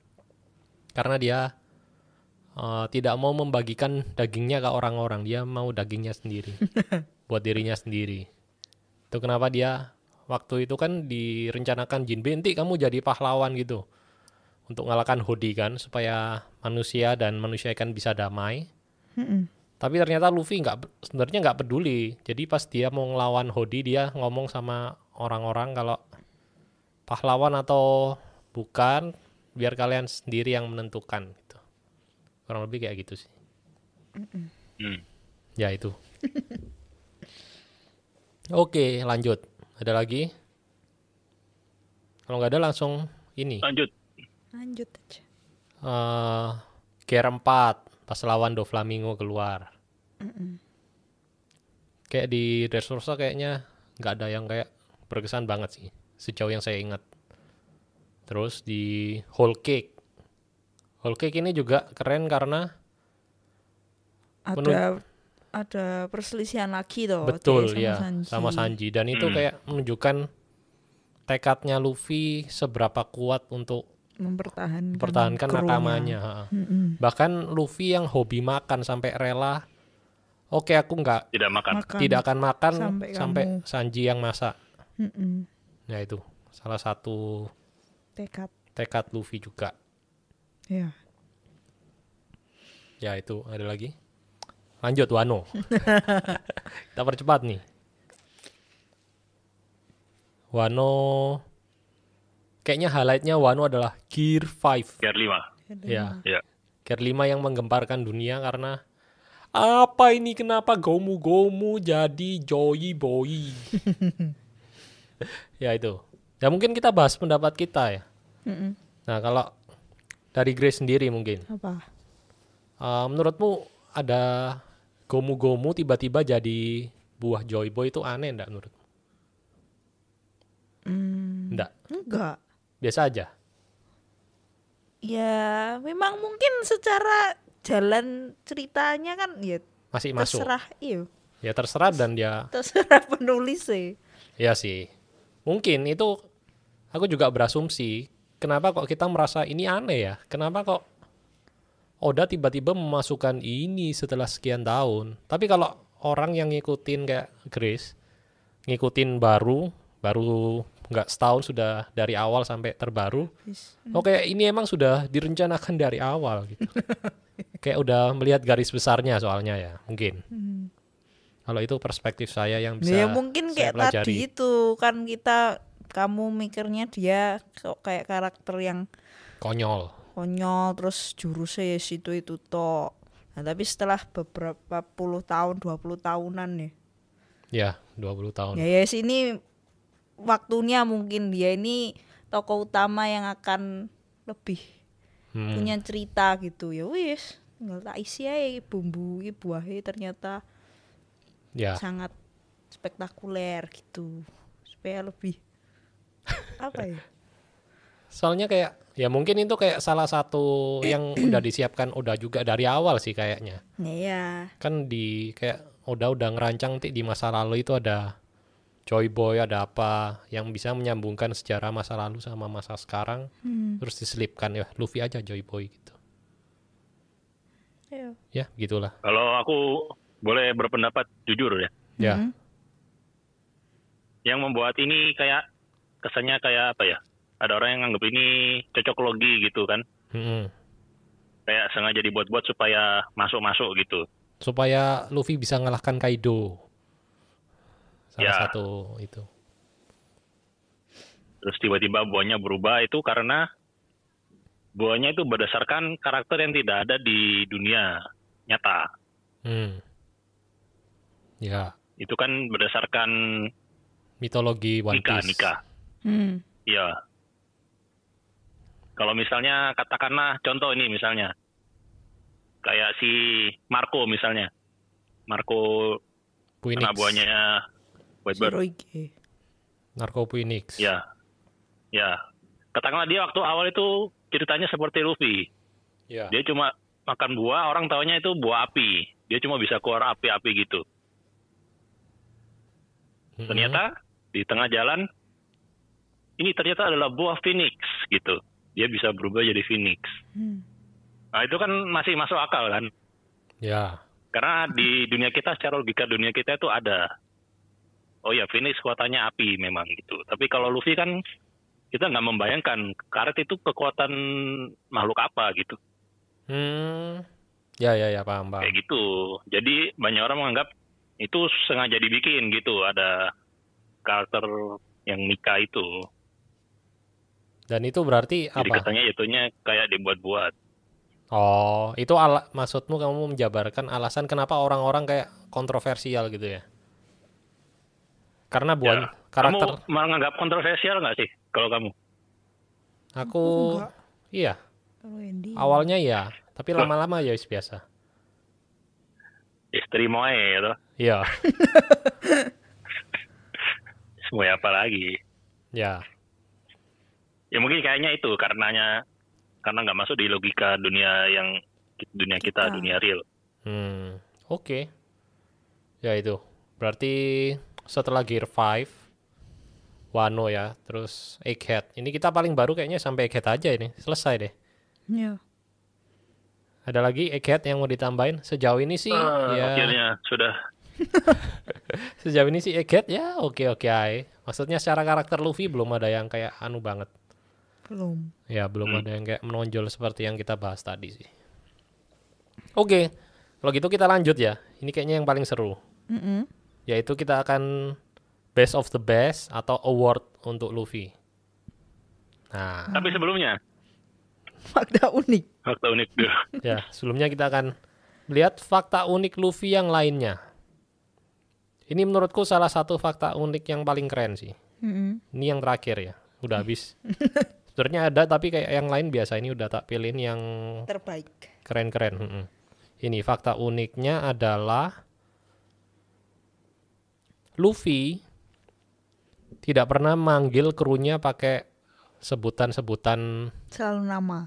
S2: Karena dia tidak mau membagikan dagingnya ke orang-orang. Dia mau dagingnya sendiri. Buat dirinya sendiri. Itu kenapa dia waktu itu kan direncanakan Jinbe, nanti kamu jadi pahlawan gitu. Untuk ngalahkan Hodi kan, supaya manusia dan manusia ikan bisa damai. Tapi ternyata Luffy sebenarnya nggak peduli. Jadi pas dia mau ngelawan Hodi, dia ngomong sama orang-orang kalau pahlawan atau bukan, biar kalian sendiri yang menentukan. Gitu. Kurang lebih kayak gitu sih. Ya itu. Oke, lanjut. Ada lagi? Kalau nggak ada langsung ini.
S3: Lanjut
S4: aja.
S2: Gear 4 pas lawan Doflamingo keluar. Kayak di Dressrosa kayaknya nggak ada yang kayak berkesan banget sih. Sejauh yang saya ingat. Terus di Whole Cake. Whole Cake ini juga keren karena
S4: ada perselisihan lagi toh.
S2: Betul
S4: sama
S2: ya,
S4: Sanji.
S2: sama Sanji. Dan itu kayak menunjukkan tekadnya Luffy seberapa kuat untuk mempertahankan nakamanya. Bahkan Luffy yang hobi makan sampai rela, oke aku tidak akan makan sampai Sanji yang masak. Ya itu salah satu tekad Luffy juga.
S4: Ya.
S2: Ya itu ada lagi. Lanjut Wano. Kita percepat nih. Wano kayaknya highlightnya Wano adalah Gear 5.
S3: Gear 5.
S2: Ya.
S3: Ya.
S2: Gear 5 yang menggemparkan dunia karena apa ini, kenapa Gomu jadi Joy Boy? Ya itu. Ya mungkin kita bahas pendapat kita ya. Nah kalau dari Grace sendiri mungkin.
S4: Apa?
S2: Menurutmu ada Gomu tiba-tiba jadi buah Joy Boy itu aneh enggak menurutmu?
S4: Enggak.
S2: Biasa aja.
S4: Ya memang mungkin secara jalan ceritanya kan ya
S2: Masih masuk.
S4: terserah, iya.
S2: Ya terserah dan dia.
S4: Terserah penulis sih.
S2: Ya sih. Mungkin itu aku juga berasumsi. Kenapa kok kita merasa ini aneh ya? Kenapa kok Oda tiba-tiba memasukkan ini setelah sekian tahun? Tapi kalau orang yang ngikutin kayak Grace, ngikutin baru nggak setahun sudah dari awal sampai terbaru. Oke, ini emang sudah direncanakan dari awal gitu. Kayak udah melihat garis besarnya soalnya ya, mungkin. Kalau itu perspektif saya yang bisa
S4: Ya mungkin
S2: saya
S4: kayak
S2: pelajari.
S4: tadi itu kan kamu mikirnya dia kok kayak karakter yang
S2: Konyol.
S4: terus jurusnya ya itu tok. Nah, tapi setelah beberapa puluh tahun, 20 tahunan nih.
S2: Ya, 20 tahun.
S4: Ya sini waktunya mungkin dia ini tokoh utama yang akan lebih punya cerita gitu. Ya wis, tinggal tak isi aja bumbu buahnya ternyata
S2: Ya.
S4: sangat spektakuler gitu. Supaya lebih apa ya?
S2: Soalnya kayak ya mungkin itu kayak salah satu yang udah disiapkan Oda juga dari awal sih kayaknya.
S4: Ya.
S2: Kan kayak Oda udah ngerancang di masa lalu itu ada Joy Boy, ada apa yang bisa menyambungkan sejarah masa lalu sama masa sekarang. Terus diselipkan ya Luffy aja Joy Boy gitu. Ya, gitulah.
S3: Kalau aku boleh berpendapat jujur ya.
S2: Ya.
S3: Yang membuat ini kayak kesannya kayak apa ya? Ada orang yang nganggap ini cocok logi gitu kan. Kayak sengaja dibuat-buat supaya masuk-masuk gitu.
S2: Supaya Luffy bisa ngalahkan Kaido. Salah satu itu.
S3: Terus tiba-tiba buahnya berubah itu karena buahnya itu berdasarkan karakter yang tidak ada di dunia nyata.
S2: Ya.
S3: Itu kan berdasarkan
S2: Mitologi One Piece.
S3: Nika. Iya. Kalau misalnya katakanlah contoh ini misalnya kayak si Marco misalnya. Marco
S2: Phoenix.
S3: buahnya Whitebird.
S2: Narco Phoenix.
S3: Ya. Katakanlah dia waktu awal itu ceritanya seperti Luffy.
S2: Ya.
S3: Dia cuma makan buah, orang taunya itu buah api. Dia cuma bisa keluar api-api gitu. Ternyata di tengah jalan ini ternyata adalah buah Phoenix gitu. Dia bisa berubah jadi Phoenix. Nah, itu kan masih masuk akal kan.
S2: Ya.
S3: Karena di dunia kita, secara logika dunia kita itu ada. Oh ya, Phoenix kekuatannya api memang gitu. Tapi kalau Luffy kan kita nggak membayangkan karet itu kekuatan makhluk apa gitu.
S2: Ya, paham.
S3: Kayak gitu. Jadi banyak orang menganggap itu sengaja dibikin gitu. Ada karakter yang Nika itu.
S2: Dan itu berarti
S3: Jadi
S2: apa?
S3: kesannya itunya kayak dibuat-buat.
S2: Oh, itu maksudmu kamu menjabarkan alasan kenapa orang-orang kayak kontroversial gitu ya? Karena
S3: Ya,
S2: karakter
S3: kamu menganggap kontroversial nggak sih kalau kamu?
S2: aku
S4: enggak.
S2: iya,
S4: Kalau Andy.
S2: awalnya ya, tapi lama-lama ya biasa.
S3: Istri moe gitu.
S2: Iya,
S3: Semua apa lagi?
S2: ya.
S3: Ya mungkin kayaknya itu karena nggak masuk di logika dunia kita, dunia real.
S2: Oke. Ya itu. Berarti setelah Gear 5 Wano ya, terus Egghead. Ini kita paling baru kayaknya sampai Egghead aja ini. Selesai deh.
S4: Ya.
S2: Ada lagi Egghead yang mau ditambahin? Sejauh ini sih ya.
S3: Akhirnya sudah.
S2: Sejauh ini sih Egghead ya oke-oke aja. Maksudnya secara karakter Luffy belum ada yang kayak anu banget.
S4: Belum.
S2: Ya belum ada yang kayak menonjol seperti yang kita bahas tadi sih. Oke. Kalau gitu kita lanjut ya. Ini kayaknya yang paling seru. Yaitu kita akan Best of the Best atau Award untuk Luffy. Nah,
S3: Tapi sebelumnya,
S4: Fakta unik.
S3: fakta unik dulu.
S2: ya sebelumnya kita akan melihat fakta unik Luffy yang lainnya. Ini menurutku salah satu fakta unik yang paling keren sih. Ini yang terakhir ya, udah habis. Sebenarnya ada tapi kayak yang lain biasa, ini udah tak pilihin yang
S4: Terbaik.
S2: keren-keren. Ini fakta uniknya adalah Luffy tidak pernah manggil krunya pakai sebutan-sebutan
S4: Selalu nama.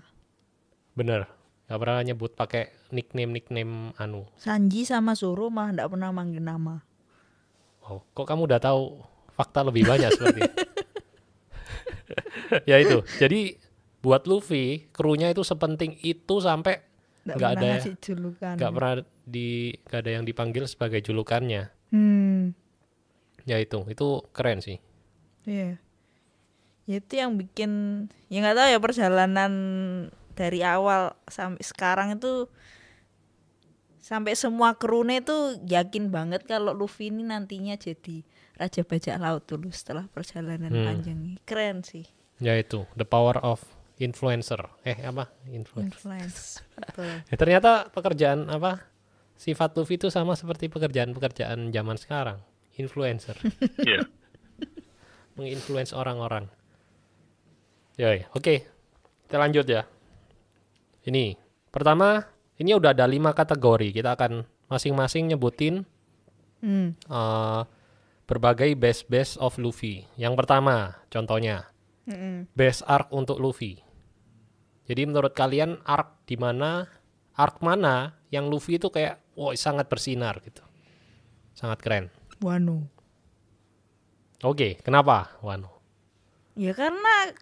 S2: bener. Gak pernah nyebut pakai nickname anu.
S4: Sanji sama Zoro mah enggak pernah manggil nama.
S2: Oh, kok kamu udah tahu fakta lebih banyak seperti itu? Ya itu. Jadi buat Luffy, krunya itu sepenting itu sampai nggak ada
S4: ngasih julukan.
S2: nggak ada yang dipanggil sebagai julukannya. Ya itu keren sih.
S4: Iya. Ya, itu yang bikin ya nggak tahu ya perjalanan dari awal sampai sekarang itu sampai semua krunya itu yakin banget kalau Luffy ini nantinya jadi raja bajak laut dulu setelah perjalanan panjang ini. Keren sih.
S2: Ya itu, the power of influencer. Influence.
S4: Betul.
S2: Ya, ternyata pekerjaan sifat Luffy itu sama seperti pekerjaan-pekerjaan zaman sekarang. Influencer.
S3: Iya.
S2: Menginfluence orang-orang. Ya, oke. Kita lanjut ya. Ini, pertama, ini udah ada 5 kategori. Kita akan masing-masing nyebutin berbagai best of Luffy. Yang pertama, contohnya, best arc untuk Luffy. Jadi menurut kalian arc mana yang Luffy itu kayak sangat bersinar gitu. Sangat keren.
S4: Wano.
S2: Oke, kenapa Wano?
S4: Ya karena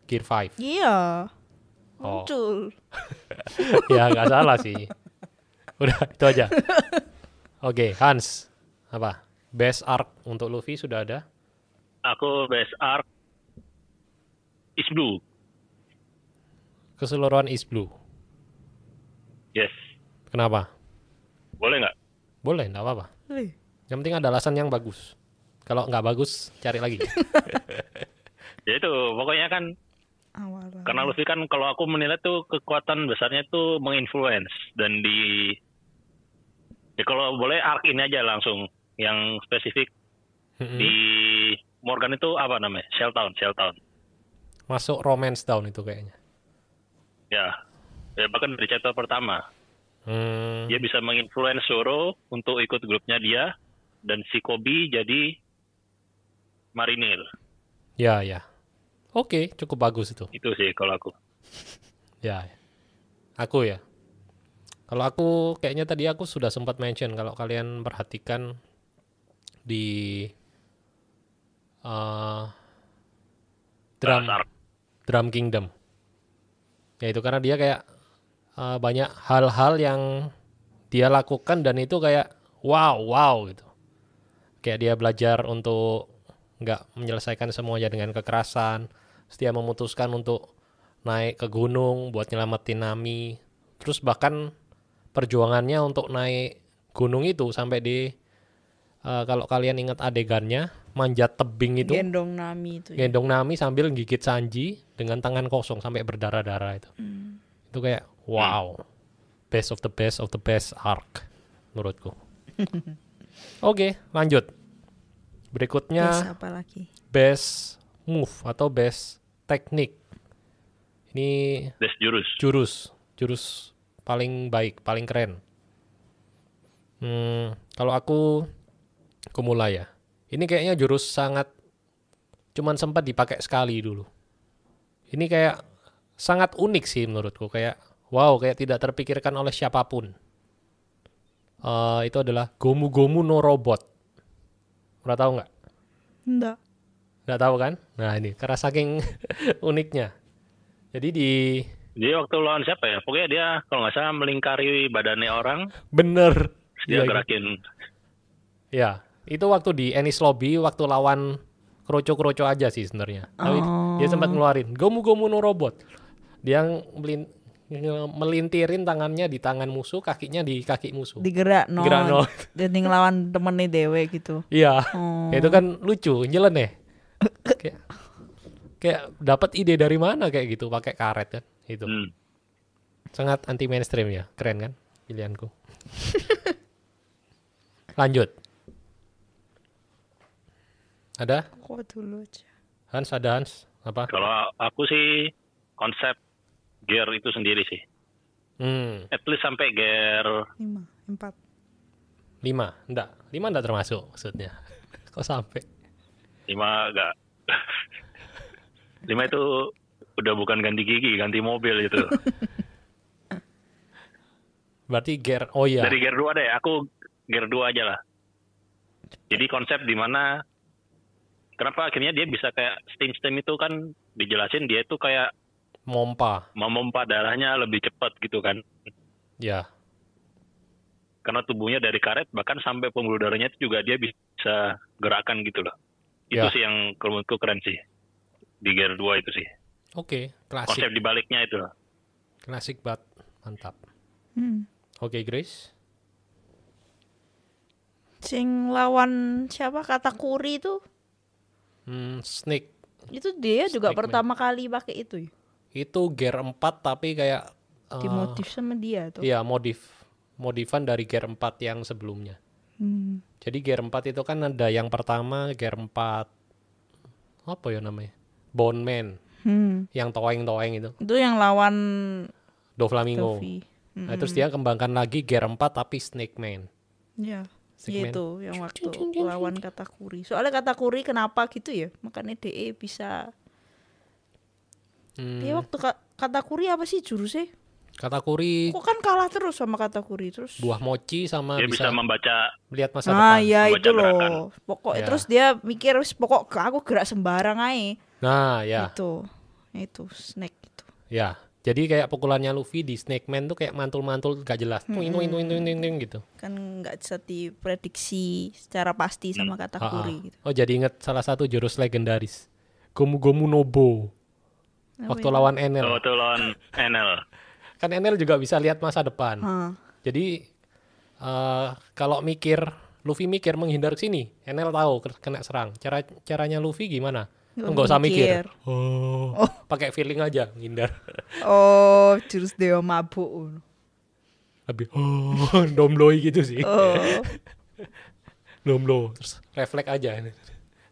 S2: Gear 5.
S4: iya.
S2: Oh.
S4: Muncul.
S2: Ya nggak salah sih. Udah itu aja. Oke, Hans. Apa? Best arc untuk Luffy sudah ada?
S3: Aku best arc is blue.
S2: Keseluruhan is blue.
S3: Yes.
S2: Kenapa?
S3: Boleh nggak?
S2: Boleh, nggak apa-apa. Yang penting ada alasan yang bagus. Kalau nggak bagus, cari lagi.
S3: Ya itu, pokoknya kan
S4: Awal.
S3: karena Luffy kan kalau aku menilai tuh kekuatan besarnya tuh menginfluence dan ya kalau boleh arc ini aja langsung yang spesifik di Morgan itu apa namanya? Shell Town.
S2: Masuk Romance Down itu kayaknya.
S3: Ya bahkan dari chapter pertama. Dia bisa menginfluence Zoro untuk ikut grupnya dia dan si Kobe jadi marinir.
S2: Ya. Oke, cukup bagus itu.
S3: Itu sih kalau aku.
S2: Ya. Aku ya. Kalau aku kayaknya tadi aku sudah sempat mention kalau kalian perhatikan di Drum Kingdom. Ya itu karena dia kayak banyak hal-hal yang dia lakukan dan itu kayak wow gitu. Kayak dia belajar untuk nggak menyelesaikan semuanya dengan kekerasan. Terus dia memutuskan untuk naik ke gunung buat nyelamatin Nami. Terus bahkan perjuangannya untuk naik gunung itu sampai di kalau kalian ingat adegannya manjat tebing itu,
S4: Gendong Nami itu. Ya.
S2: gendong Nami sambil gigit Sanji dengan tangan kosong sampai berdarah-darah itu. Itu kayak wow, best of the best arc menurutku. Oke, lanjut. Berikutnya
S4: Best apa lagi?
S2: best move atau best teknik. Ini
S3: Des
S2: jurus paling baik, paling keren. Kalau aku mulai ya. Ini kayaknya jurus sangat cuman sempat dipakai sekali dulu. Ini kayak sangat unik sih menurutku, kayak wow, kayak tidak terpikirkan oleh siapapun. Itu adalah Gomu Gomu no Robot. Pernah tahu nggak?
S4: Enggak.
S2: Nggak tahu kan? Nah ini karena saking uniknya. Jadi
S3: Dia waktu lawan siapa ya? Pokoknya dia kalau nggak salah melingkari badannya orang,
S2: bener.
S3: dia
S2: Iya,
S3: gerakin.
S2: ya, itu waktu di Enies Lobby waktu lawan kroco-kroco aja sih sebenarnya. Tapi dia sempat ngeluarin Gomu Gomu no Robot. Dia melintirin tangannya di tangan musuh, kakinya di kaki musuh.
S4: Digerak no. Jadi ngelawan temennya dewe gitu.
S2: Iya, itu kan lucu, nyeleneh. Kayak dapat ide dari mana kayak gitu, pakai karet kan, itu. Sangat anti mainstream ya, keren kan pilihanku. Lanjut. Ada?
S4: Kok dulu aja.
S2: Hans, ada Hans? Apa?
S3: Kalau aku sih konsep gear itu sendiri sih. At least sampai gear
S4: 5, 4.
S2: 5, enggak termasuk maksudnya. Kok sampai?
S3: 5 enggak. 5 itu udah bukan ganti gigi, ganti mobil itu.
S2: Berarti gear, oh iya.
S3: Dari gear 2 deh, aku gear 2 aja lah. Jadi konsep di mana kenapa akhirnya dia bisa kayak steam itu kan dijelasin dia itu kayak memompa darahnya lebih cepat gitu kan.
S2: Ya.
S3: Karena tubuhnya dari karet bahkan sampai pembuluh darahnya itu juga dia bisa gerakan gitu loh. Itu
S2: Ya.
S3: sih yang menurutku keren sih. Di gear 2 itu sih.
S2: Oke, klasik.
S3: Konsep di baliknya itu loh.
S2: Klasik banget, mantap. Oke, Grace.
S4: Sing lawan siapa Katakuri itu?
S2: Snake.
S4: Itu dia juga
S2: Snake
S4: pertama kali pakai itu ya?
S2: Itu gear 4 tapi kayak
S4: Dimotif sama dia tuh.
S2: iya, modifan dari gear 4 yang sebelumnya. Jadi gear 4 itu kan ada yang pertama gear 4 apa ya namanya? Bone Man. Yang toeng-toeng itu.
S4: Itu yang lawan
S2: Doflamingo.
S4: Dovi.
S2: Nah, terus dia kembangkan lagi gear 4 tapi Snake Man.
S4: Ya.
S2: Segmen.
S4: Itu yang waktu lawan Katakuri. Soalnya Katakuri kenapa gitu ya? Makanya DE bisa. Dia waktu Katakuri apa sih jurusnya?
S2: Katakuri
S4: Kok kan kalah terus sama Katakuri terus?
S2: buah mochi sama
S3: Dia bisa membaca
S2: melihat masa
S4: Ah
S2: depan.
S4: ya
S3: membaca
S4: itu loh.
S3: gerakan.
S4: Pokok
S2: Ya.
S4: terus dia mikir wis pokok aku gerak sembarang aja.
S2: Nah, ya.
S4: Itu Snake itu.
S2: Ya. Jadi kayak pukulannya Luffy di Snake Man tuh kayak mantul-mantul gak jelas. Tuing gitu.
S4: Kan nggak bisa diprediksi secara pasti sama Katakuri gitu.
S2: Oh, jadi inget salah satu jurus legendaris. Gomu Gomu Nobo. Waktu lawan Enel.
S3: oh, itu lawan Enel.
S2: Kan Enel juga bisa lihat masa depan. Jadi kalau Luffy mikir menghindar ke sini, Enel tahu kena serang. Caranya Luffy gimana? Enggak usah mikir. Oh. Pakai feeling aja menghindar.
S4: Oh, jurus dewa mabuk.
S2: Habis domloi gitu sih.
S4: Oh.
S2: Domlo terus refleks aja.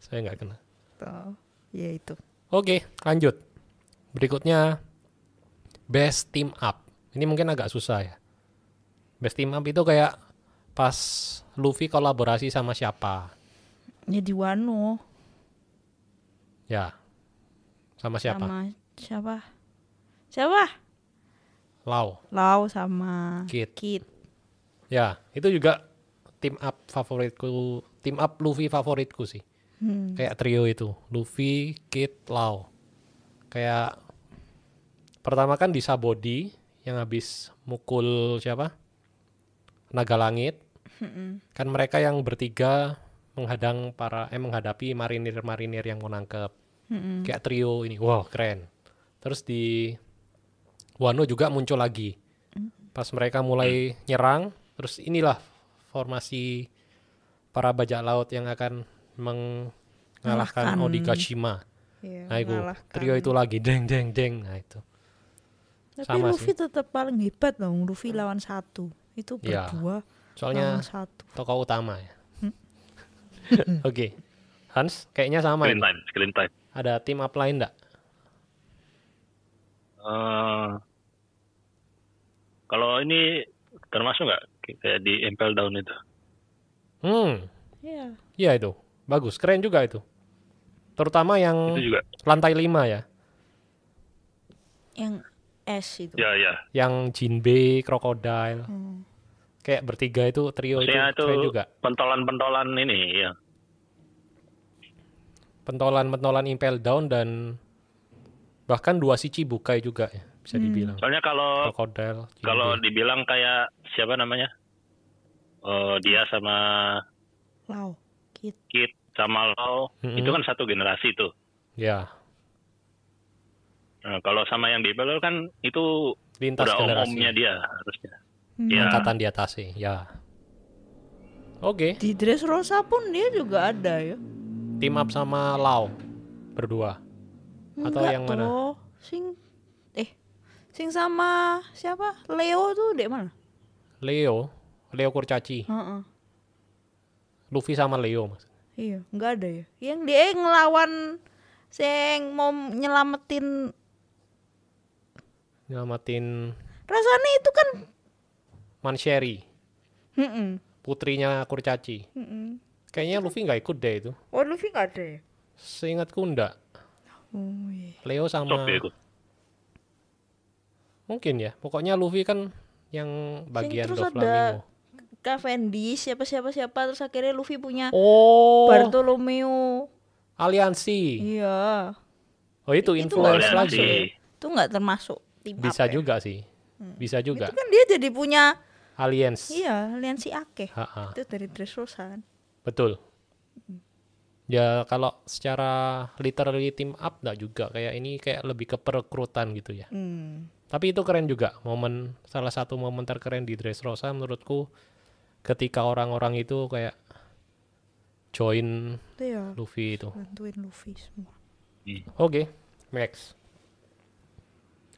S2: Saya nggak kena.
S4: Tuh. Ya itu.
S2: Oke, lanjut. Berikutnya best team up. Ini mungkin agak susah ya. Best team up itu kayak pas Luffy kolaborasi sama siapa?
S4: Ya di Wano.
S2: Ya. Sama siapa?
S4: Sama siapa?
S2: Lau
S4: sama
S2: Kid. Ya, itu juga team up favoritku, team up Luffy favoritku sih. Kayak trio itu, Luffy, Kid, Lau. Kayak pertama kan di Sabody yang habis mukul siapa? Naga Langit. Kan mereka yang bertiga menghadapi marinir-marinir yang mau nangkep. Kayak trio ini. Wow, keren. Terus di Wano juga muncul lagi. Pas mereka mulai nyerang, terus inilah formasi para bajak laut yang akan mengalahkan Onigashima.
S4: Iya,
S2: Nah itu
S4: mengalahkan.
S2: trio itu lagi deng. Nah itu.
S4: Tapi
S2: Sama
S4: Luffy
S2: sih.
S4: tetap paling hebat dong. Luffy lawan 1. Itu
S2: Iya.
S4: berdua
S2: Soalnya
S4: lawan 1.
S2: tokoh utama ya. Oke. Hans, kayaknya sama
S3: Screen
S2: ini.
S3: time, screen time.
S2: Ada tim up lain enggak?
S3: Kalau ini termasuk nggak kayak di Impel Down itu?
S4: Iya.
S2: Iya itu. Bagus, keren juga itu. Terutama yang
S3: Itu juga.
S2: lantai 5 ya.
S4: Yang S itu.
S3: Ya.
S2: Yang Jinbe, Crocodile. Kayak bertiga itu, trio itu
S3: Maksudnya itu
S2: keren juga.
S3: pentolan-pentolan ini ya.
S2: Pentolan-pentolan Impel Down dan bahkan 2 Shichibukai juga ya, bisa dibilang.
S3: Soalnya kalau
S2: Crocodile, Jinbe.
S3: kalau dibilang kayak siapa namanya? Dia sama
S4: Lau. Kit.
S3: Kid sama Lau itu kan satu generasi tuh.
S2: Ya,
S3: Nah, kalau sama yang di Impel Down kan itu
S2: lintas
S3: udah
S2: generasi.
S3: om-omnya dia harusnya. Ya.
S2: Angkatan di atas sih, ya. Oke,
S4: Di Dressrosa pun dia juga ada ya.
S2: team up sama Lau berdua. Atau
S4: Enggak
S2: yang mana?
S4: toh. Sing sama siapa? Leo tuh dek mana?
S2: Leo Kurcaci.
S4: Heeh.
S2: Luffy sama Leo mas.
S4: Iya, enggak ada ya. Yang dia ngelawan sing mau nyelamatin
S2: Nyelamatin
S4: rasanya itu kan.
S2: Mansheri,
S4: Heeh.
S2: putrinya Kurcaci. Kayaknya Luffy nggak ikut deh itu.
S4: Oh, Luffy enggak ada ya?
S2: Seingatku enggak.
S4: Oh iya.
S2: Leo
S3: Stop
S2: sama
S3: ya itu.
S2: mungkin ya. Pokoknya Luffy kan yang bagian
S4: terus
S2: Doflamingo.
S4: Cavendish siapa terus akhirnya Luffy punya
S2: Oh,
S4: Bartolomeo.
S2: aliansi.
S4: Iya.
S2: Oh itu
S4: Itu
S2: influence
S4: nggak
S2: lagi.
S4: termasuk ya? Itu enggak termasuk tim
S2: Bisa
S4: up ya?
S2: juga sih. Bisa juga.
S4: Itu kan dia jadi punya
S2: Aliens.
S4: iya, aliansi Akeh.
S2: Ha-ha.
S4: Itu dari Dressrosa kan.
S2: Betul. Ya kalau secara literally team up enggak juga. Kayak ini kayak lebih ke perekrutan gitu ya. Tapi itu keren juga. Salah satu momen terkeren di Dressrosa menurutku ketika orang-orang itu kayak join
S4: Itu ya
S2: Luffy itu.
S4: bantuin Luffy semua.
S2: Oke, next.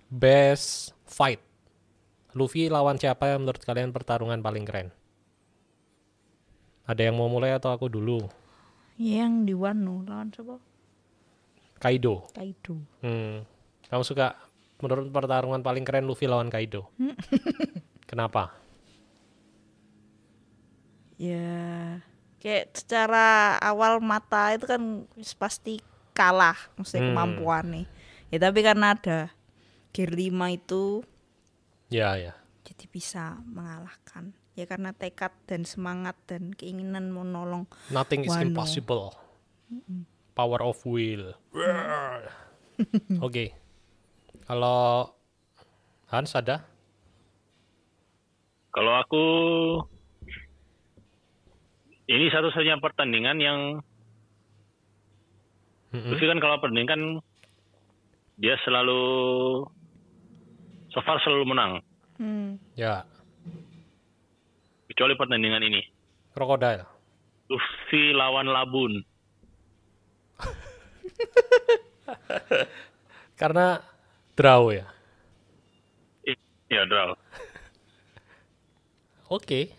S2: Best fight. Luffy lawan siapa yang menurut kalian pertarungan paling keren? Ada yang mau mulai atau aku dulu?
S4: Yang di Wano lawan siapa?
S2: Kaido.
S4: Kaido.
S2: Kamu suka menurut pertarungan paling keren Luffy lawan Kaido? Kenapa?
S4: Ya, kayak secara awal mata itu kan pasti kalah, maksudnya kemampuannya. Ya tapi karena ada Gear 5 itu
S2: Ya.
S4: jadi bisa mengalahkan. Ya karena tekad dan semangat dan keinginan menolong.
S2: Nothing is
S4: Wano.
S2: impossible. Power of will. Oke. Kalau Hans ada?
S3: Kalau aku ini satu-satunya pertandingan yang Luffy kan kalau pertandingan dia selalu so far selalu menang
S2: Ya.
S3: kecuali pertandingan ini.
S2: Crocodile.
S3: Luffy lawan Labun.
S2: Karena draw ya.
S3: Ya draw.
S2: Oke.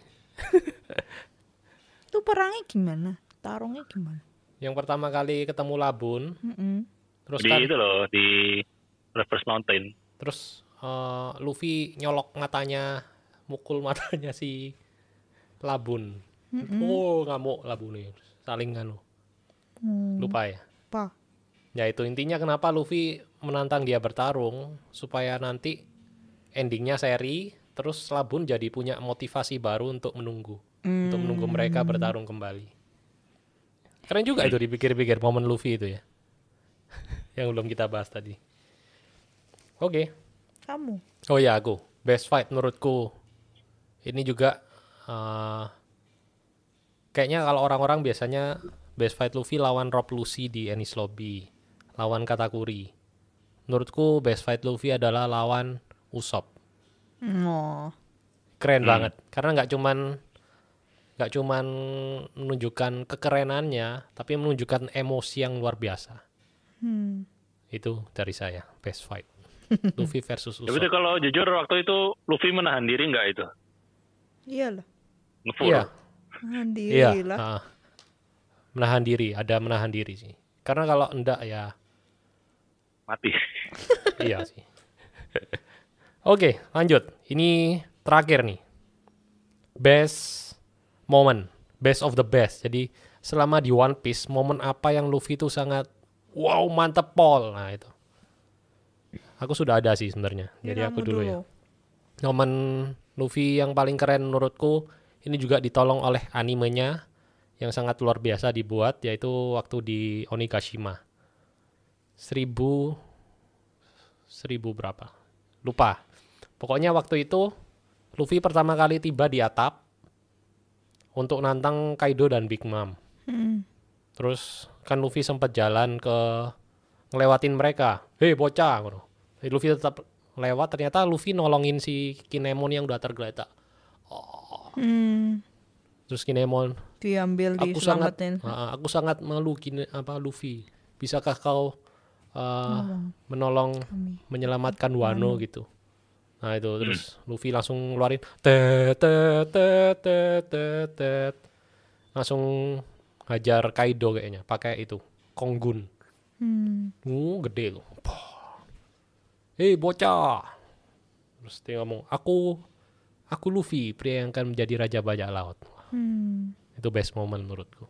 S4: Itu perangnya gimana? Tarungnya gimana?
S2: Yang pertama kali ketemu Labun, terus
S3: Di
S2: kan
S3: itu loh di Reverse Mountain.
S2: terus Luffy nyolok matanya, mukul matanya si Labun. Oh, ngamuk Labun nih. Saling nganu. Lupa ya.
S4: Apa?
S2: Ya itu intinya kenapa Luffy menantang dia bertarung supaya nanti endingnya seri, terus Labun jadi punya motivasi baru untuk menunggu mereka bertarung kembali. Keren juga itu dipikir-pikir momen Luffy itu ya. Yang belum kita bahas tadi. Oke.
S4: Kamu?
S2: Oh ya aku. best fight menurutku ini juga kayaknya kalau orang-orang biasanya best fight Luffy lawan Rob Lucci di Enies Lobby, lawan Katakuri. Menurutku best fight Luffy adalah lawan Usopp. Keren banget karena nggak cuman menunjukkan kekerenannya, tapi menunjukkan emosi yang luar biasa. Itu dari saya best fight Luffy versus Usopp.
S3: Tapi kalau jujur waktu itu Luffy menahan diri nggak itu?
S4: Iyalah.
S3: Ngefur.
S2: Iya.
S4: Menahan diri lah.
S2: Menahan diri sih. Karena kalau enggak ya
S3: Mati.
S2: iya sih. Oke, lanjut. Ini terakhir nih. Best moment, best of the best. Jadi selama di One Piece, momen apa yang Luffy itu sangat wow, mantep pol. Nah, itu. Aku sudah ada sih sebenarnya. Jadi aku dulu ya. Momen Luffy yang paling keren menurutku ini juga ditolong oleh animenya yang sangat luar biasa dibuat, yaitu waktu di Onigashima. 1000 berapa? Lupa. Pokoknya waktu itu Luffy pertama kali tiba di atap untuk nantang Kaido dan Big Mom. Terus kan Luffy sempat jalan ngelewatin mereka. Hei bocah. Luffy tetap lewat, ternyata Luffy nolongin si Kinemon yang udah tergeletak. Terus Kinemon
S4: Diambil, diselamatin.
S2: Aku sangat malu Luffy. Bisakah kau menolong menyelamatkan Wano gitu. Nah itu terus Luffy langsung ngeluarin langsung hajar Kaido kayaknya pakai itu Konggun. Gede loh. Hei bocah. Terus dia ngomong, aku Luffy, pria yang akan menjadi raja bajak laut. Itu best moment menurutku.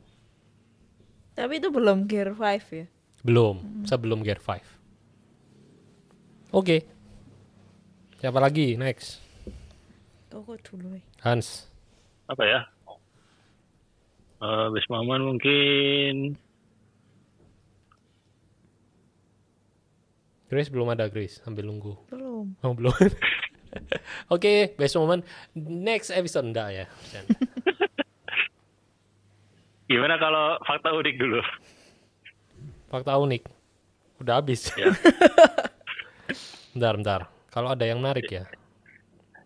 S4: Tapi itu belum Gear 5 ya?
S2: Belum, sebelum Gear 5. Oke. Siapa lagi? Next.
S4: Kok dulu ya?
S2: Hans.
S3: Apa ya? Best moment mungkin
S2: Grace belum ada, Grace. Sambil nunggu.
S4: Belum.
S2: Oh, belum. Oke, best moment. Next episode enggak ya?
S3: gimana kalau fakta unik dulu?
S2: Fakta unik. Udah habis.
S3: Ya.
S2: Bentar. Kalau ada yang menarik ya.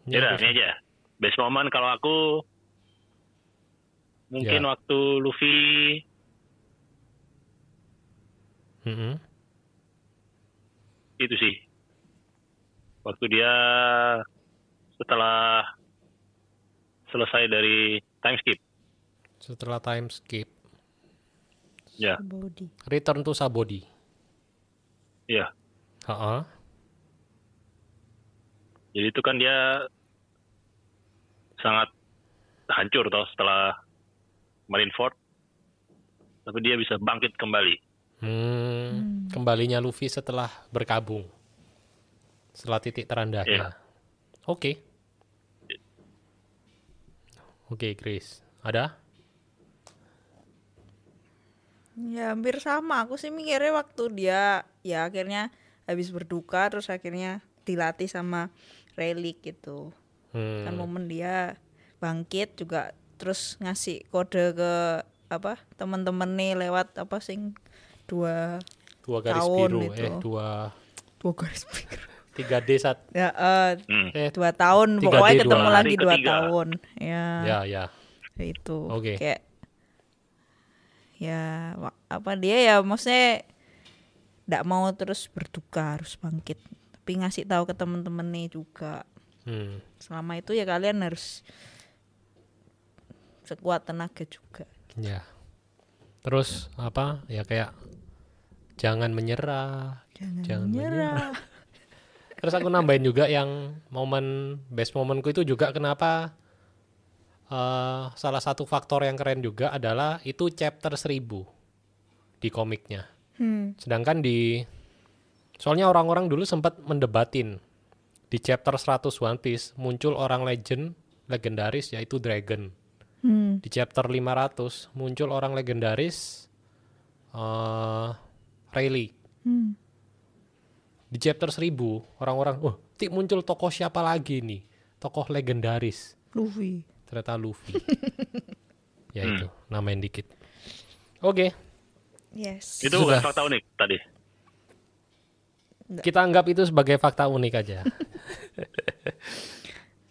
S3: Ini aja. Best moment kalau aku mungkin waktu Luffy itu sih. Waktu dia setelah selesai dari time skip.
S2: Setelah time skip.
S3: Ya.
S4: Body.
S2: Return to Sabody.
S3: Iya.
S2: Heeh.
S3: Jadi itu kan dia sangat hancur toh setelah Marineford. Tapi dia bisa bangkit kembali.
S2: Kembalinya Luffy setelah berkabung. Setelah titik terendahnya. Oke, Grace. Ada?
S4: Ya hampir sama. Aku sih mikirnya waktu dia ya akhirnya habis berduka terus akhirnya dilatih sama Rayleigh gitu. Kan momen dia bangkit juga terus ngasih kode ke teman-teman nih lewat dua
S2: garis
S4: tahun
S2: biru
S4: itu.
S2: dua
S4: garis biru
S2: 3D saat
S4: ya 2 tahun
S2: 3D
S4: pokoknya ketemu
S3: 2
S4: lagi
S3: hari
S4: 2
S3: ketiga.
S4: tahun ya itu
S2: Oke.
S4: kayak ya dia ya maksudnya nggak mau terus berduka harus bangkit tapi ngasih tahu ke temen-temen nih juga selama itu ya kalian harus sekuat tenaga juga.
S2: Ya. Terus ya kayak jangan menyerah. Jangan menyerah. Terus aku nambahin juga yang best momenku itu juga kenapa salah satu faktor yang keren juga adalah itu chapter 1000 di komiknya. Sedangkan soalnya orang-orang dulu sempat mendebatin di chapter 100 One Piece muncul orang legendaris yaitu Dragon. Di chapter 500 muncul orang legendaris Rayleigh. Di Di chapter 1000 orang-orang, muncul tokoh siapa lagi nih? Tokoh legendaris.
S4: Luffy.
S2: Ternyata Luffy. Ya itu, namain dikit. Oke.
S4: Yes.
S3: Itu
S2: Sudah.
S3: bukan fakta unik tadi.
S2: Kita anggap itu sebagai fakta unik aja.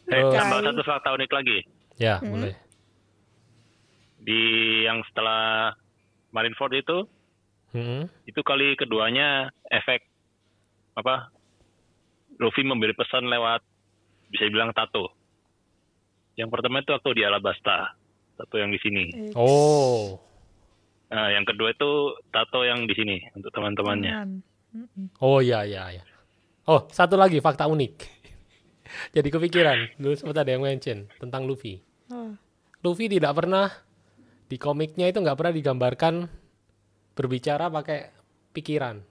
S3: Tambah satu fakta unik lagi.
S2: Ya, boleh.
S3: Di yang setelah Marineford itu kali keduanya efek Luffy memberi pesan lewat bisa dibilang tato. Yang pertama itu waktu di Alabasta, tato yang di sini.
S2: Oh.
S3: Nah, yang kedua itu tato yang di sini untuk teman-temannya.
S2: Oh ya. Oh, satu lagi fakta unik. Jadi kepikiran, dulu sempat ada yang mention tentang Luffy. Luffy tidak pernah di komiknya itu nggak pernah digambarkan berbicara pakai pikiran,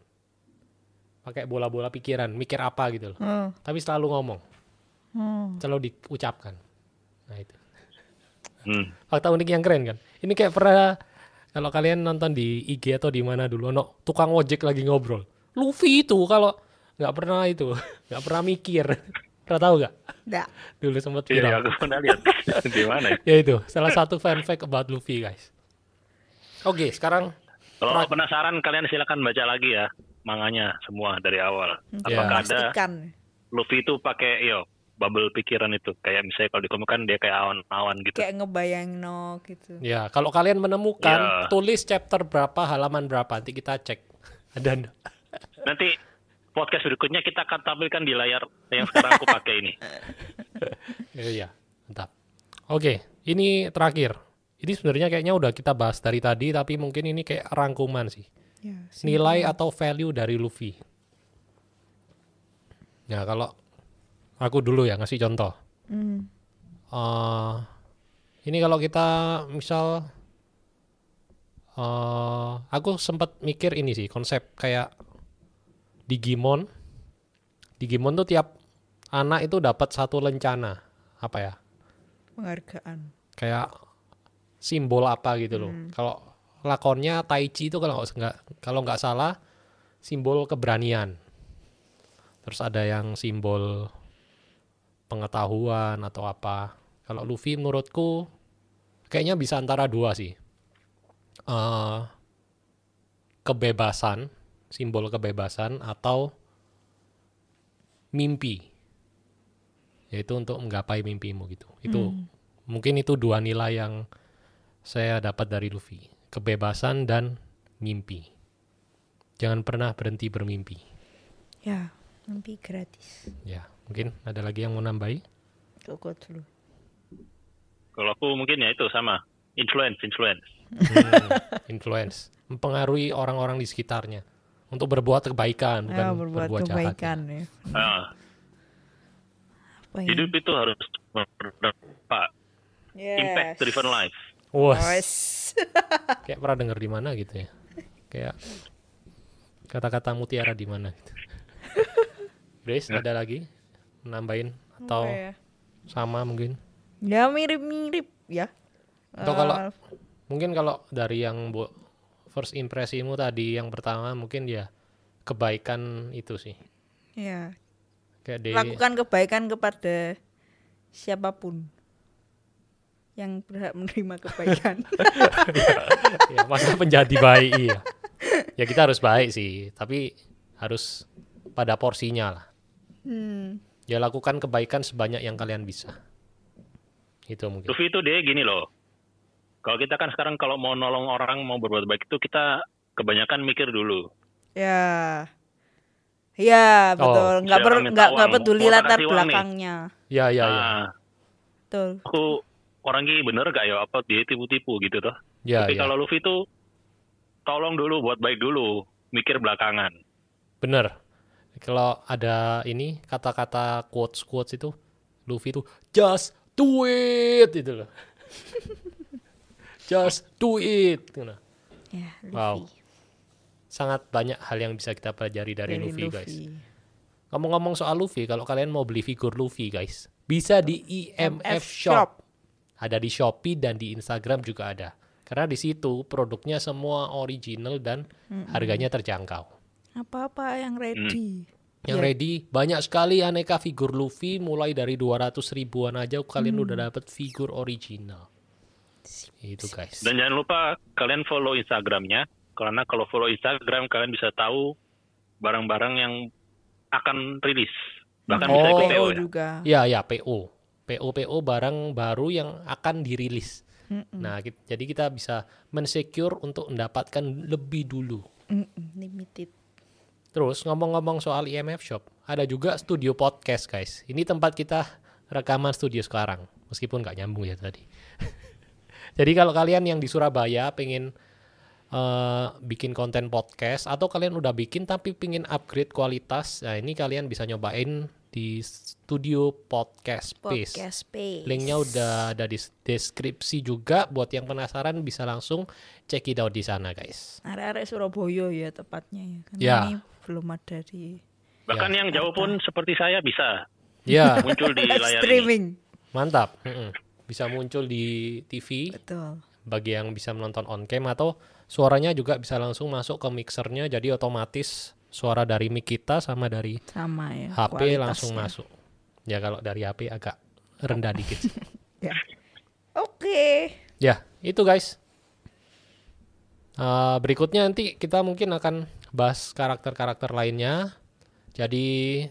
S2: pakai bola-bola pikiran, mikir apa gitu loh. Tapi selalu ngomong, selalu diucapkan. Nah itu fakta unik yang keren kan. Ini kayak pernah kalau kalian nonton di IG atau di mana dulu, tukang ojek lagi ngobrol. Luffy itu kalau nggak pernah mikir. Pernah tahu nggak?
S4: Nggak.
S2: Dulu sempat
S3: Iya,
S2: viral.
S3: aku pernah lihat. Di mana?
S2: Ya itu, salah satu fun fact about Luffy, guys. Oke, sekarang
S3: Kalau penasaran kalian silakan baca lagi ya manganya semua dari awal. Apakah ada
S4: Pastikan.
S3: Luffy itu pakai bubble pikiran itu, kayak misalnya kalau di komik kan dia kayak awan-awan gitu.
S4: Kayak ngebayang gitu.
S2: ya kalau kalian menemukan, tulis chapter berapa, halaman berapa, nanti kita cek. Ada enggak?
S3: Nanti podcast berikutnya kita akan tampilkan di layar yang sekarang aku pakai ini.
S2: Iya, mantap. Oke, ini terakhir. Ini sebenarnya kayaknya udah kita bahas dari tadi, tapi mungkin ini kayak rangkuman sih.
S4: Ya,
S2: Nilai atau value dari Luffy. Nah, kalau aku dulu ya ngasih contoh. Ini kalau kita misal, aku sempat mikir ini sih, konsep kayak Digimon. Digimon tuh tiap anak itu dapat satu lencana. Apa ya?
S4: Penghargaan.
S2: Kayak simbol apa gitu loh. Kalau lakonnya Taichi itu kalau nggak salah simbol keberanian. Terus ada yang simbol pengetahuan atau apa. Kalau Luffy menurutku kayaknya bisa antara dua sih. Kebebasan, simbol kebebasan atau mimpi. Yaitu untuk menggapai mimpimu gitu. Itu mungkin itu dua nilai yang saya dapat dari Luffy. Kebebasan dan mimpi. Jangan pernah berhenti bermimpi.
S4: Ya, mimpi gratis.
S2: Ya, mungkin ada lagi yang mau nambahi?
S4: Kok dulu.
S3: Kalau aku mungkin ya itu sama, influence.
S2: Influence. Mempengaruhi orang-orang di sekitarnya. Untuk berbuat kebaikan, bukan berbuat
S4: kebaikan
S2: jahat.
S4: ya. Apa ya?
S3: Hidup itu harus berdampak, impact driven life.
S2: Wah,
S4: Yes.
S2: kayak pernah denger di mana gitu ya. Kayak kata-kata mutiara di mana gitu. Grace, ada lagi nambahin atau
S4: Apa ya?
S2: sama mungkin?
S4: Ya mirip-mirip ya.
S2: Atau kalau mungkin kalau dari yang first impresimu tadi yang pertama mungkin ya kebaikan itu sih.
S4: Ya,
S2: Kayak
S4: lakukan kebaikan kepada siapapun yang berhak menerima kebaikan.
S2: ya, masa penjadi baik iya. Ya kita harus baik sih, tapi harus pada porsinya lah. Ya lakukan kebaikan sebanyak yang kalian bisa. Itu mungkin.
S3: Luffy itu dia gini loh. Kalau kita kan sekarang kalau mau nolong orang, mau berbuat baik itu kita kebanyakan mikir dulu.
S4: Ya. Ya, betul. Nggak peduli latar belakangnya.
S2: Ya.
S4: Betul.
S3: Aku orang ini bener gak ya apa dia tipu-tipu gitu toh.
S2: Ya,
S3: Tapi
S2: ya.
S3: kalau Luffy itu tolong dulu, buat baik dulu, mikir belakangan.
S2: Bener. Kalau ada ini kata-kata quotes itu Luffy itu just do it itu loh. Just do it. Gitu.
S4: Ya, Luffy.
S2: Wow. Sangat banyak hal yang bisa kita pelajari dari Luffy, guys. Ngomong-ngomong soal Luffy, kalau kalian mau beli figur Luffy, guys, bisa di IMF Shop. Ada di Shopee dan di Instagram juga ada. Karena di situ produknya semua original dan harganya terjangkau.
S4: Apa-apa yang ready.
S2: yang ready. Banyak sekali aneka figur Luffy, mulai dari 200 ribuan aja kalian udah dapet figur original. Itu guys.
S3: Dan jangan lupa kalian follow Instagramnya, karena kalau follow Instagram kalian bisa tahu barang-barang yang akan rilis. Bahkan bisa ikut PO ya.
S4: juga.
S2: Ya PO barang baru yang akan dirilis. Nah, jadi kita bisa mensecure untuk mendapatkan lebih dulu.
S4: Limited.
S2: Terus ngomong-ngomong soal IMF Shop, ada juga studio podcast guys. Ini tempat kita rekaman studio sekarang, meskipun nggak nyambung ya tadi. Jadi kalau kalian yang di Surabaya pengen bikin konten podcast, atau kalian udah bikin tapi pengen upgrade kualitas, nah ini kalian bisa nyobain di studio Podcast Space. Linknya udah ada di deskripsi juga. Buat yang penasaran bisa langsung check it out di sana guys.
S4: Arek-arek Surabaya ya tepatnya ya. Karena ini belum ada di.
S3: Bahkan yang jauh pun seperti saya bisa.
S2: Ya.
S3: Muncul di layar
S4: streaming.
S2: Mantap. Bisa muncul di TV.
S4: Betul.
S2: Bagi yang bisa menonton on cam, atau suaranya juga bisa langsung masuk ke mixernya, jadi otomatis suara dari mic kita sama dari HP langsung masuk. Ya kalau dari HP agak rendah dikit.
S4: Ya. Oke.
S2: Ya, itu guys. Berikutnya nanti kita mungkin akan bahas karakter-karakter lainnya. Jadi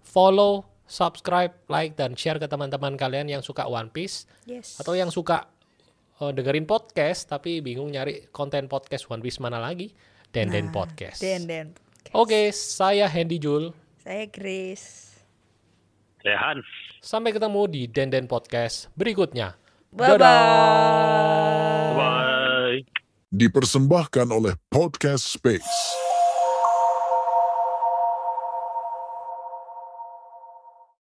S2: follow, subscribe, like, dan share ke teman-teman kalian yang suka One Piece.
S4: Yes.
S2: Atau yang suka dengerin podcast tapi bingung nyari konten podcast One Piece mana lagi. Denden Podcast.
S4: Denden Podcast.
S2: Oke, saya Hendy Jul.
S4: Saya Grace.
S3: Saya Hans.
S2: Sampai ketemu di Denden Podcast berikutnya.
S4: Bye-bye.
S3: Bye.
S1: Dipersembahkan oleh Podcast Space.